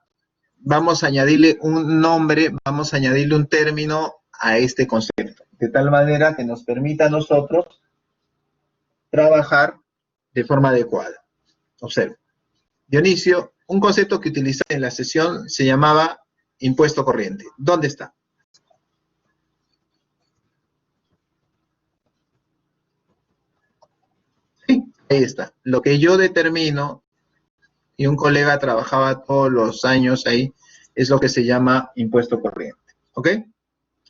vamos a añadirle un nombre, vamos a añadirle un término a este concepto, de tal manera que nos permita a nosotros trabajar de forma adecuada. Observe. Dionisio, un concepto que utilicé en la sesión se llamaba impuesto corriente. ¿Dónde está? Sí, ahí está. Lo que yo determino, y un colega trabajaba todos los años ahí, es lo que se llama impuesto corriente. ¿Ok?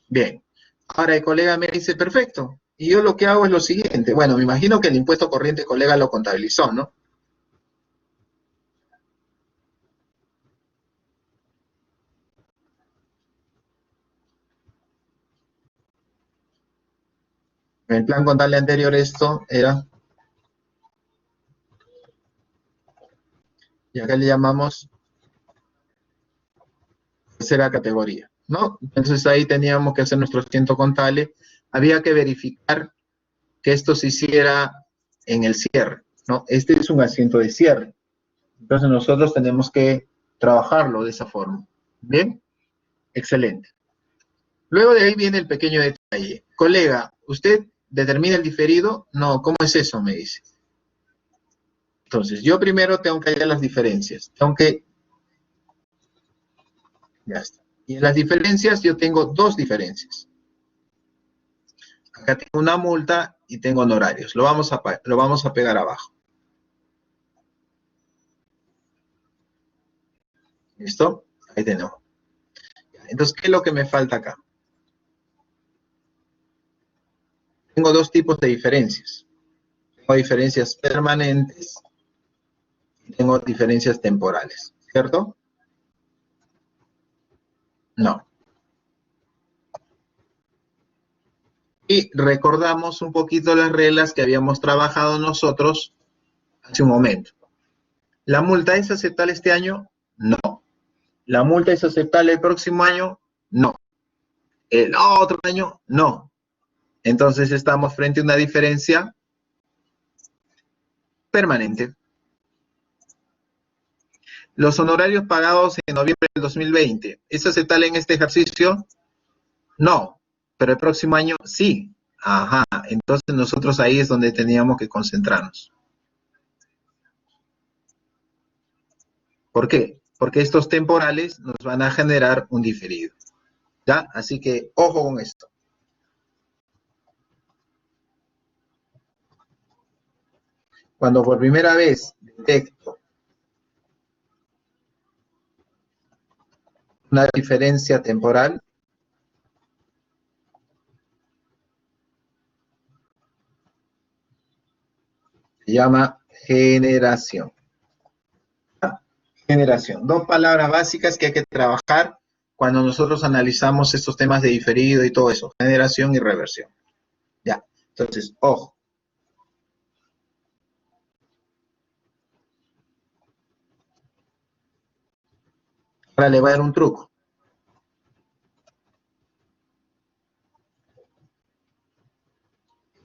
Bien. Ahora el colega me dice, perfecto. Y yo lo que hago es lo siguiente. Bueno, me imagino que el impuesto corriente el colega lo contabilizó, ¿no? En el plan contable anterior esto era, y acá le llamamos tercera categoría, ¿no? Entonces ahí teníamos que hacer nuestro asiento contable. Había que verificar que esto se hiciera en el cierre, ¿no? Este es un asiento de cierre. Entonces nosotros tenemos que trabajarlo de esa forma. ¿Bien? Excelente. Luego de ahí viene el pequeño detalle. Colega, ¿usted determina el diferido? No, ¿cómo es eso? Me dice. Entonces, yo primero tengo que hallar las diferencias. Ya está. Y en las diferencias yo tengo dos diferencias. Acá tengo una multa y tengo honorarios. Lo vamos a pegar abajo. ¿Listo? Ahí tenemos. Entonces, ¿qué es lo que me falta acá? Tengo dos tipos de diferencias. Tengo diferencias permanentes y tengo diferencias temporales, ¿cierto? No. Y recordamos un poquito las reglas que habíamos trabajado nosotros hace un momento. ¿La multa es aceptable este año? No. ¿La multa es aceptable el próximo año? No. ¿El otro año? No. Entonces estamos frente a una diferencia permanente. Los honorarios pagados en noviembre del 2020, ¿es aceptable en este ejercicio? No, pero el próximo año sí. Ajá, entonces nosotros ahí es donde teníamos que concentrarnos. ¿Por qué? Porque estos temporales nos van a generar un diferido. ¿Ya? Así que ojo con esto. Cuando por primera vez detecto una diferencia temporal, se llama generación. Generación. Dos palabras básicas que hay que trabajar cuando nosotros analizamos estos temas de diferido y todo eso. Generación y reversión. Ya. Entonces, ojo. Ahora le voy a dar un truco.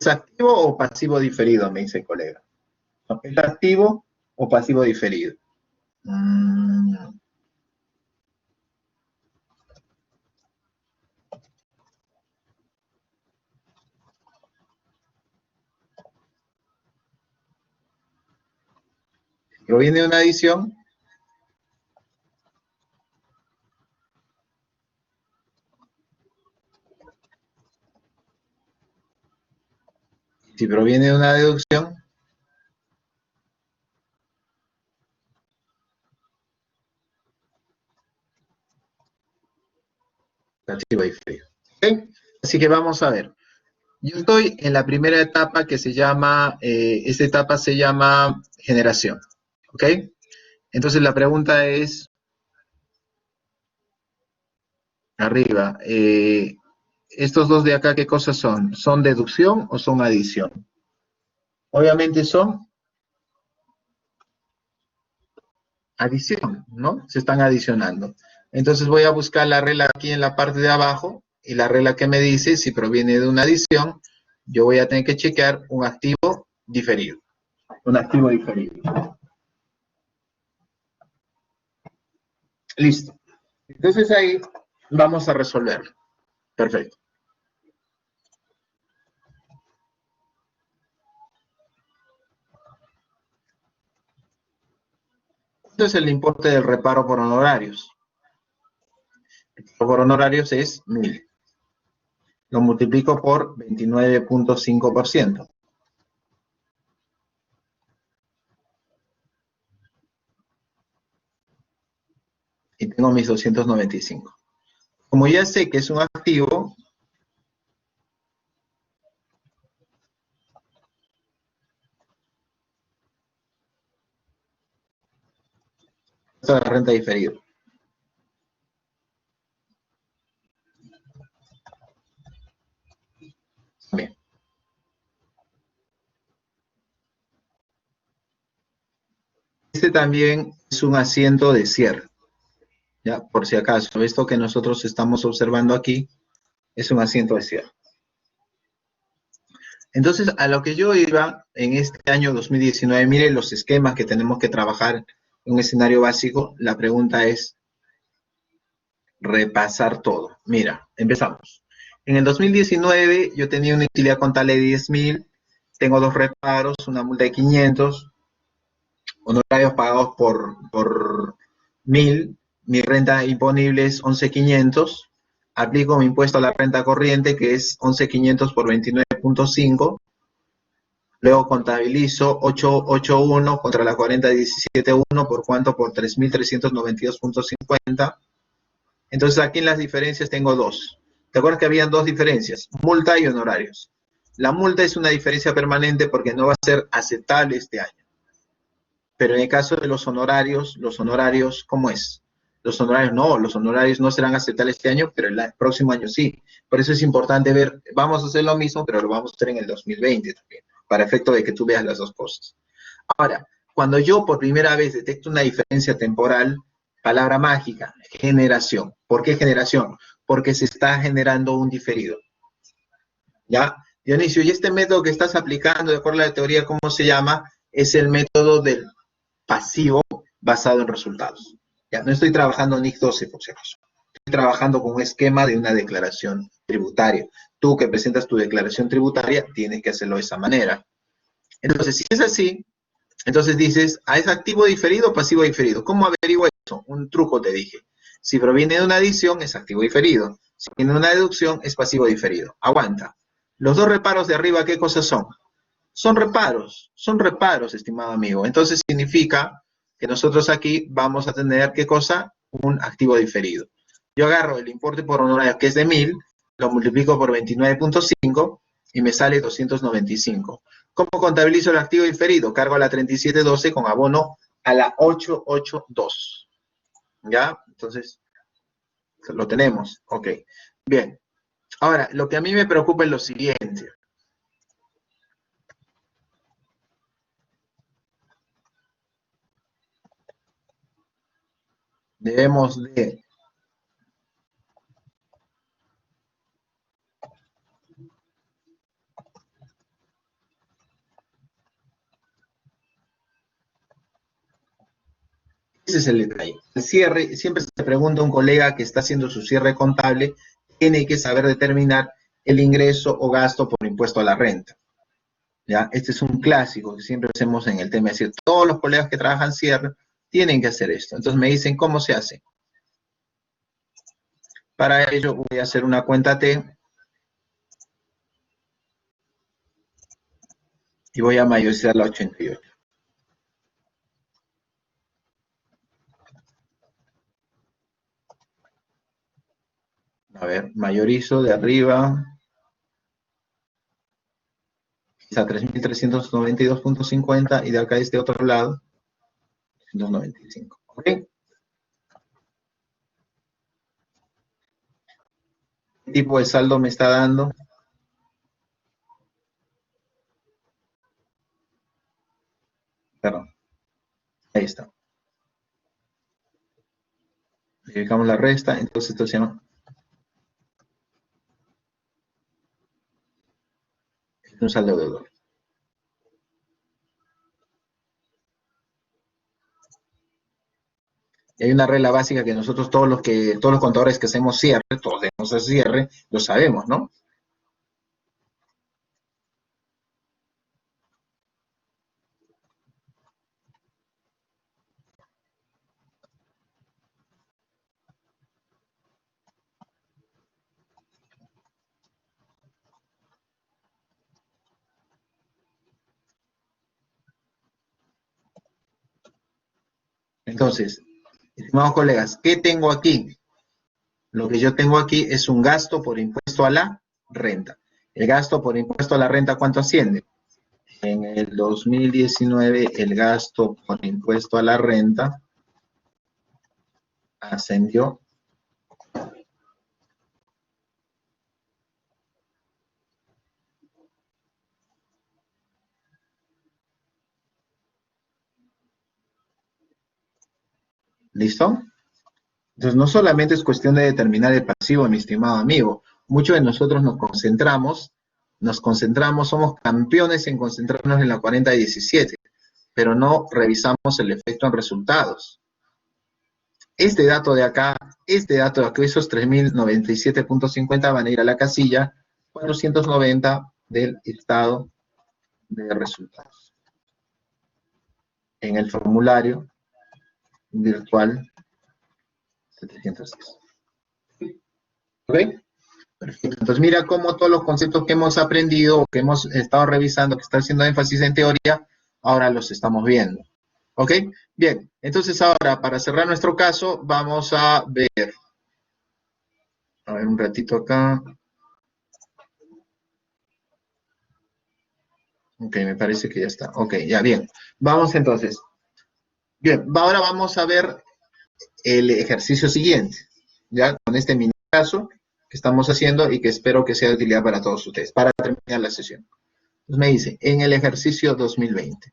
¿Es activo o pasivo diferido? Me dice el colega. ¿Es activo o pasivo diferido? ¿Proviene de una adición? Si proviene de una deducción, pasivo diferido. ¿Okay? Así que vamos a ver. Yo estoy en la primera etapa que se llama, esta etapa se llama generación. ¿Ok? Entonces la pregunta es, arriba, estos dos de acá, ¿qué cosas son? ¿Son deducción o son adición? Obviamente son adición, ¿no? Se están adicionando. Entonces voy a buscar la regla aquí en la parte de abajo y la regla que me dice si proviene de una adición, yo voy a tener que chequear un activo diferido. Un activo diferido. Listo. Entonces ahí vamos a resolverlo. Perfecto. ¿Cuánto es el importe del reparo por honorarios? El reparo por honorarios es 1000. Lo multiplico por 29.5%. Y tengo mis 295. Como ya sé que es un activo, esta es la renta diferida. Bien. Este también es un asiento de cierre. Ya, por si acaso, esto que nosotros estamos observando aquí es un asiento de cierre. Entonces, a lo que yo iba en este año 2019, miren los esquemas que tenemos que trabajar en un escenario básico. La pregunta es repasar todo. Mira, empezamos. En el 2019 yo tenía una utilidad contable de 10.000, tengo dos reparos, una multa de 500, honorarios pagados por 1.000, mi renta imponible es 11.500, aplico mi impuesto a la renta corriente que es 11.500 por 29.5, luego contabilizo 881 contra la 40.17.1, ¿por cuánto? Por 3.392.50. Entonces aquí en las diferencias tengo dos. ¿Te acuerdas que habían dos diferencias? Multa y honorarios. La multa es una diferencia permanente porque no va a ser aceptable este año. Pero en el caso de los honorarios, ¿cómo es? Los honorarios no, los honorarios no serán aceptables este año, pero el próximo año sí. Por eso es importante ver, vamos a hacer lo mismo, pero lo vamos a hacer en el 2020 también, para efecto de que tú veas las dos cosas. Ahora, cuando yo por primera vez detecto una diferencia temporal, palabra mágica, generación. ¿Por qué generación? Porque se está generando un diferido. ¿Ya? Dionisio, y este método que estás aplicando, de acuerdo a la teoría, ¿cómo se llama? Es el método del pasivo basado en resultados. Ya, no estoy trabajando en NIC 12, por si acaso. Estoy trabajando con un esquema de una declaración tributaria. Tú que presentas tu declaración tributaria, tienes que hacerlo de esa manera. Entonces, si es así, entonces dices, ¿es activo diferido o pasivo diferido? ¿Cómo averiguo eso? Un truco te dije. Si proviene de una adición, es activo diferido. Si viene de una deducción, es pasivo diferido. Aguanta. Los dos reparos de arriba, ¿qué cosas son? Son reparos, estimado amigo. Entonces significa que nosotros aquí vamos a tener, ¿qué cosa? Un activo diferido. Yo agarro el importe por honorario, que es de 1000, lo multiplico por 29.5 y me sale 295. ¿Cómo contabilizo el activo diferido? Cargo a la 3712 con abono a la 882. ¿Ya? Entonces, lo tenemos. Ok. Bien. Ahora, lo que a mí me preocupa es lo siguiente. Debemos de ese es el detalle. El cierre, siempre se pregunta a un colega que está haciendo su cierre contable, tiene que saber determinar el ingreso o gasto por impuesto a la renta. ¿Ya? Este es un clásico que siempre hacemos en el tema, es decir, todos los colegas que trabajan cierre tienen que hacer esto. Entonces me dicen, ¿cómo se hace? Para ello voy a hacer una cuenta T y voy a mayorizar la 88. A ver, mayorizo de arriba a 3.392.50 y de acá este otro lado, 295. ¿Ok? ¿Qué tipo de saldo me está dando? Perdón, ahí está. Verificamos la resta, entonces esto se llama un saldo deudor. Y hay una regla básica que nosotros todos los contadores que hacemos cierre, todos debemos hacer cierre, lo sabemos, ¿no? Entonces, estimados colegas, ¿qué tengo aquí? Lo que yo tengo aquí es un gasto por impuesto a la renta. El gasto por impuesto a la renta, ¿cuánto asciende? En el 2019, el gasto por impuesto a la renta ascendió. ¿Listo? Entonces, no solamente es cuestión de determinar el pasivo, mi estimado amigo. Muchos de nosotros somos campeones en concentrarnos en la 40-17, pero no revisamos el efecto en resultados. Este dato de acá, esos 3.097.50 van a ir a la casilla 490 del estado de resultados. En el formulario virtual 710. ¿Ok? Perfecto. Entonces mira cómo todos los conceptos que hemos aprendido, que hemos estado revisando, que está haciendo énfasis en teoría, ahora los estamos viendo. ¿Ok? Bien, entonces ahora para cerrar nuestro caso vamos a ver. A ver un ratito acá. Ok, me parece que ya está. Ok, ya bien. Vamos entonces. Bien, ahora vamos a ver el ejercicio siguiente, ya con este mini caso que estamos haciendo y que espero que sea de utilidad para todos ustedes, para terminar la sesión. Entonces me dice, en el ejercicio 2020.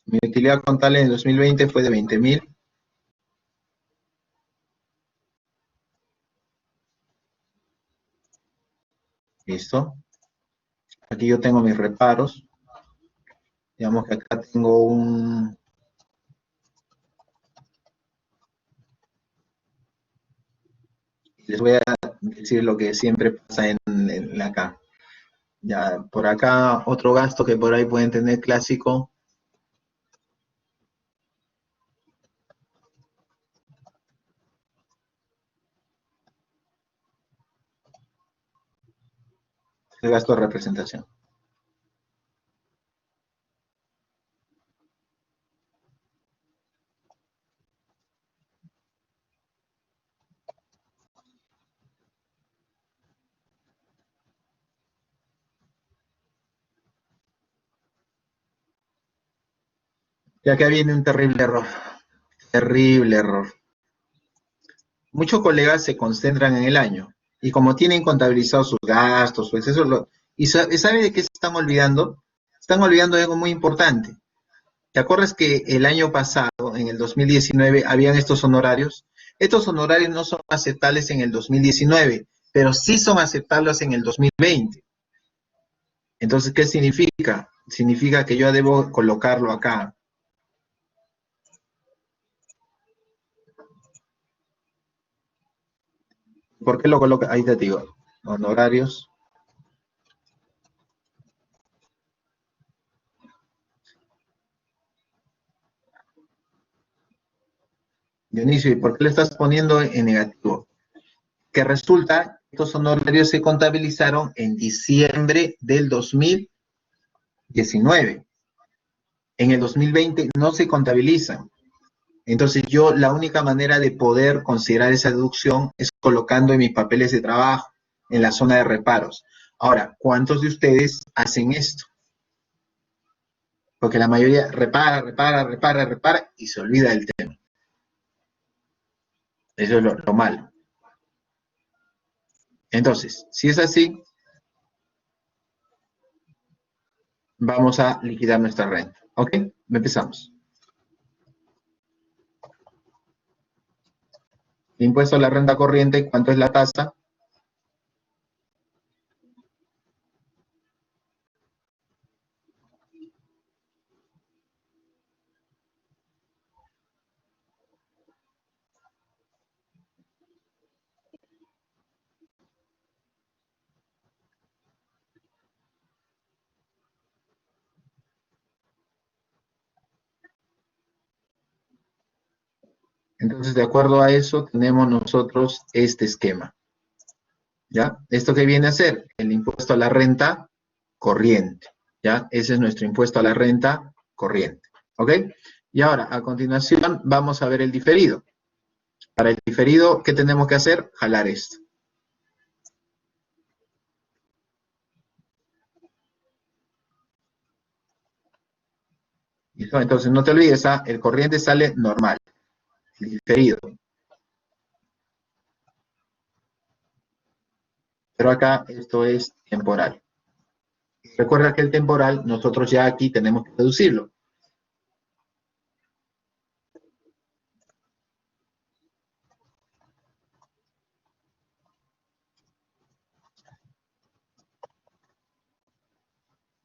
Mi utilidad contable en 2020 fue de 20.000. Listo. Aquí yo tengo mis reparos. Digamos que acá tengo un... Les voy a decir lo que siempre pasa en acá. Ya, por acá, otro gasto que por ahí pueden tener clásico. El gasto de representación. Y acá viene un terrible error. Terrible error. Muchos colegas se concentran en el año y como tienen contabilizados sus gastos, pues eso ¿sabe de qué se están olvidando? Están olvidando de algo muy importante. ¿Te acuerdas que el año pasado, en el 2019, habían estos honorarios? Estos honorarios no son aceptables en el 2019, pero sí son aceptables en el 2020. Entonces, ¿qué significa? Significa que yo debo colocarlo acá. ¿Por qué lo coloca? Ahí te digo, honorarios. Dionisio, ¿y por qué le estás poniendo en negativo? Que resulta que estos honorarios se contabilizaron en diciembre del 2019. En el 2020 no se contabilizan. Entonces yo la única manera de poder considerar esa deducción es colocando en mis papeles de trabajo, en la zona de reparos. Ahora, ¿cuántos de ustedes hacen esto? Porque la mayoría repara y se olvida del tema. Eso es lo malo. Entonces, si es así, vamos a liquidar nuestra renta. ¿Ok? Empezamos. Impuesto a la renta corriente, ¿cuánto es la tasa? Entonces, de acuerdo a eso, tenemos nosotros este esquema. ¿Ya? ¿Esto qué viene a ser? El impuesto a la renta corriente. ¿Ya? Ese es nuestro impuesto a la renta corriente. ¿Ok? Y ahora, a continuación, vamos a ver el diferido. Para el diferido, ¿qué tenemos que hacer? Jalar esto. ¿Listo? Entonces, no te olvides, el corriente sale normal. El diferido. Pero acá esto es temporal. Recuerda que el temporal, nosotros ya aquí tenemos que deducirlo.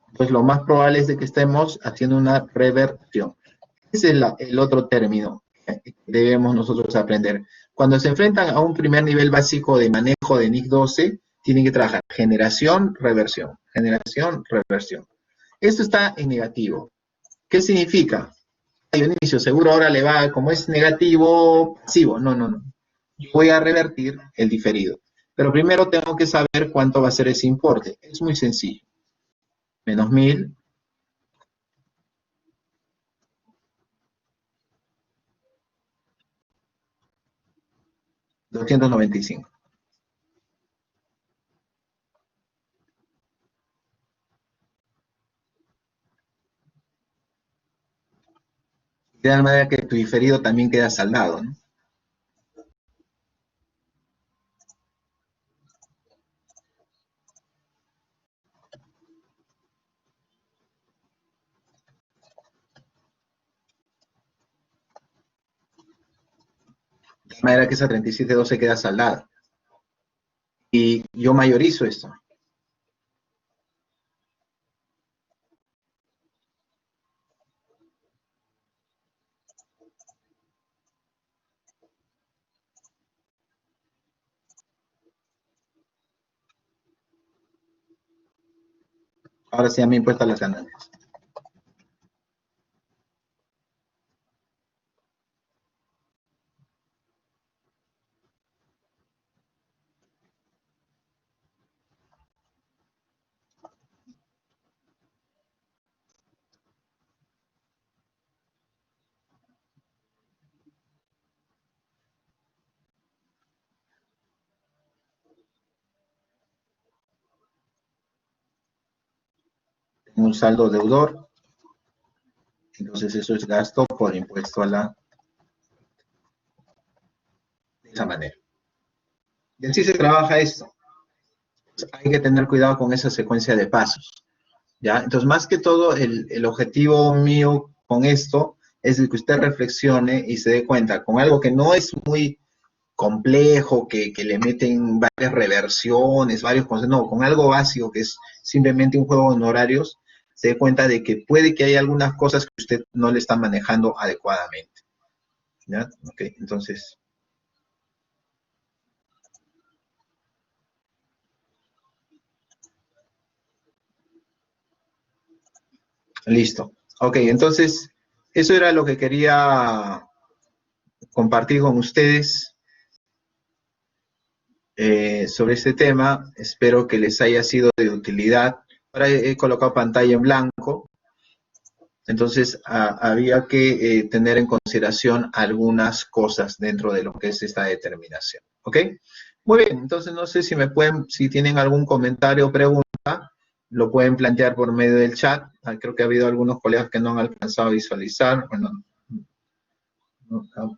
Entonces, lo más probable es de que estemos haciendo una reversión. Ese es el otro término que debemos nosotros aprender. Cuando se enfrentan a un primer nivel básico de manejo de NIC 12, tienen que trabajar generación, reversión, generación, reversión. Esto está en negativo. ¿Qué significa? Dionisio, seguro ahora le va, como es negativo, pasivo. No, no, no. Yo voy a revertir el diferido. Pero primero tengo que saber cuánto va a ser ese importe. Es muy sencillo. Menos 1000. 295. De tal manera que tu diferido también queda saldado, ¿no? De tal manera que esa 3712 queda saldada. Y yo mayorizo esto. Ahora sí ya me he impuesto las ganancias. Tengo un saldo deudor, entonces eso es gasto por impuesto a la... de esa manera. Y así se trabaja esto. Hay que tener cuidado con esa secuencia de pasos, ¿ya? Entonces, más que todo, el objetivo mío con esto es el que usted reflexione y se dé cuenta con algo que no es muy complejo, que le meten varias reversiones, varios conceptos, no, con algo básico que es simplemente un juego de honorarios, se dé cuenta de que puede que haya algunas cosas que usted no le está manejando adecuadamente, ¿ya? Ok, entonces, listo. Ok, entonces, eso era lo que quería compartir con ustedes sobre este tema. Espero que les haya sido de utilidad. Ahora he colocado pantalla en blanco, entonces había que tener en consideración algunas cosas dentro de lo que es esta determinación. ¿Ok? Muy bien, entonces no sé si me pueden, si tienen algún comentario o pregunta, lo pueden plantear por medio del chat. Creo que ha habido algunos colegas que no han alcanzado a visualizar.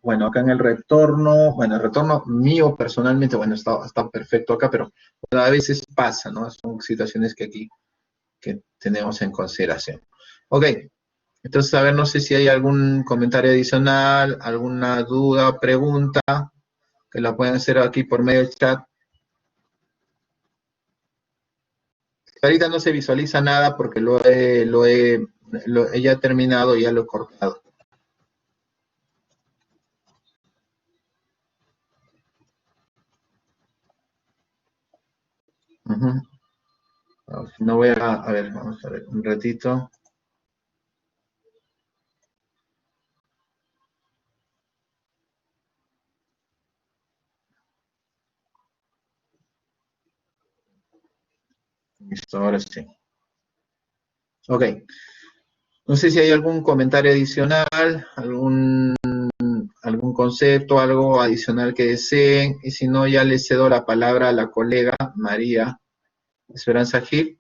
Bueno, acá en el retorno mío personalmente, bueno, está perfecto acá, pero bueno, a veces pasa, ¿no? Son situaciones que aquí que tenemos en consideración. Ok, entonces, a ver, no sé si hay algún comentario adicional, alguna duda o pregunta que la pueden hacer aquí por medio del chat. Ahorita no se visualiza nada porque ya he terminado y ya lo he cortado. Uh-huh. No voy a ver, vamos a ver un ratito. Listo, ahora sí. Ok. No sé si hay algún comentario adicional, algún concepto, algo adicional que deseen, y si no, ya le cedo la palabra a la colega María Esperanza Gil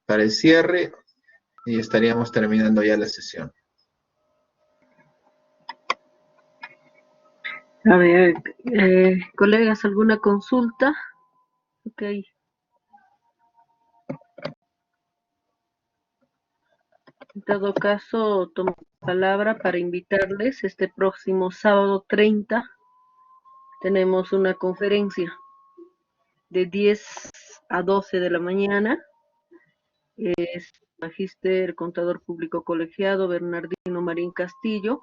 para el cierre y estaríamos terminando ya la sesión. A ver, colegas, ¿alguna consulta? Ok. En todo caso, tomo la palabra para invitarles. Este próximo sábado 30 tenemos una conferencia de 10 a 12 de la mañana. Es Magíster Contador Público Colegiado Bernardino Marín Castillo,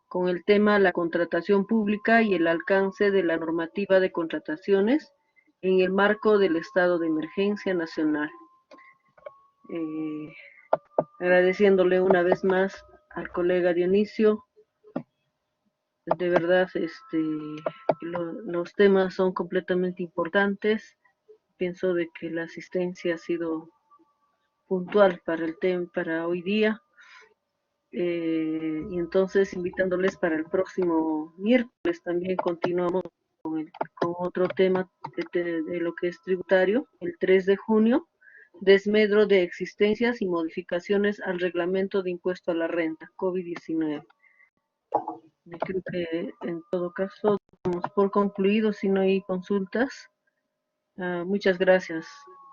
con el tema la contratación pública y el alcance de la normativa de contrataciones en el marco del estado de emergencia nacional. Agradeciéndole una vez más al colega Dionisio, de verdad los temas son completamente importantes. Pienso de que la asistencia ha sido puntual para el tema para hoy día. Y entonces invitándoles para el próximo miércoles también continuamos con otro tema de lo que es tributario, el 3 de junio, desmedro de existencias y modificaciones al reglamento de impuesto a la renta, COVID-19. Yo creo que en todo caso, damos por concluido si no hay consultas. Muchas gracias,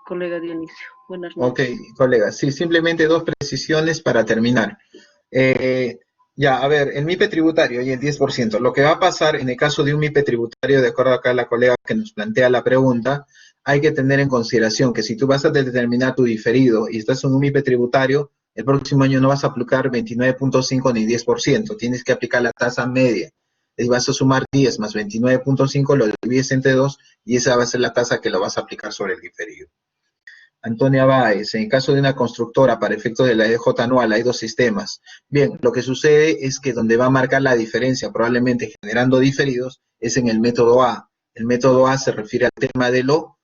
colega Dionisio. Buenas Ok, noches. colegas, sí, simplemente dos precisiones para terminar. Eh, ya, a ver, el MIPE tributario y el 10%. Lo que va a pasar en el caso de un MIPE tributario, de acuerdo acá a la colega que nos plantea la pregunta, hay que tener en consideración que si tú vas a determinar tu diferido y estás en un MIPE tributario, el próximo año no vas a aplicar 29.5 ni 10%, tienes que aplicar la tasa media. Y vas a sumar 10 más 29.5, lo divides entre 2 y esa va a ser la tasa que lo vas a aplicar sobre el diferido. Antonia Báez, en el caso de una constructora para efectos de la EJ anual hay dos sistemas. Bien, lo que sucede es que donde va a marcar la diferencia, probablemente generando diferidos, es en el método A. El método A se refiere al tema de lo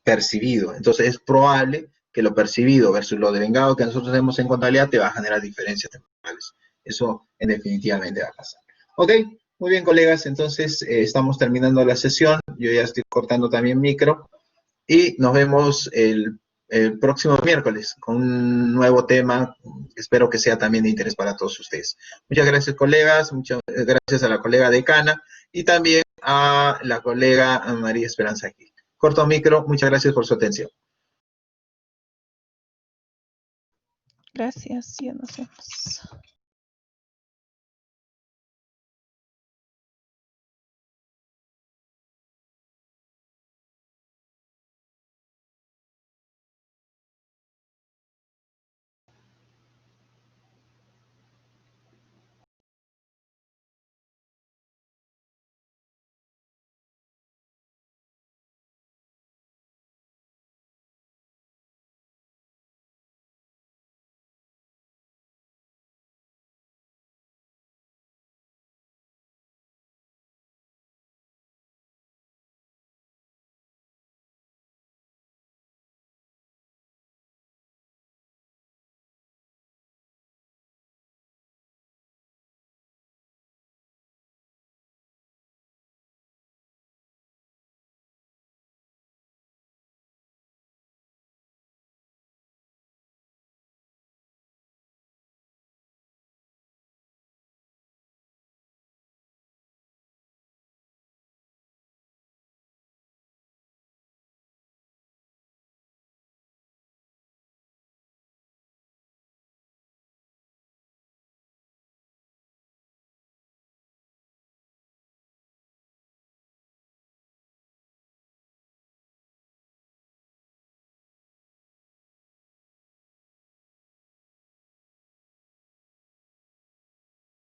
percibido. Entonces es probable que lo percibido versus lo devengado que nosotros tenemos en contabilidad te va a generar diferencias temporales. Eso en definitivamente va a pasar. Ok, muy bien colegas, entonces estamos terminando la sesión. Yo ya estoy cortando también micro y nos vemos el próximo miércoles con un nuevo tema. Espero que sea también de interés para todos ustedes. Muchas gracias, colegas. Muchas gracias a la colega decana y también a la colega María Esperanza aquí. Corto micro. Muchas gracias por su atención. Gracias, ya nos vemos.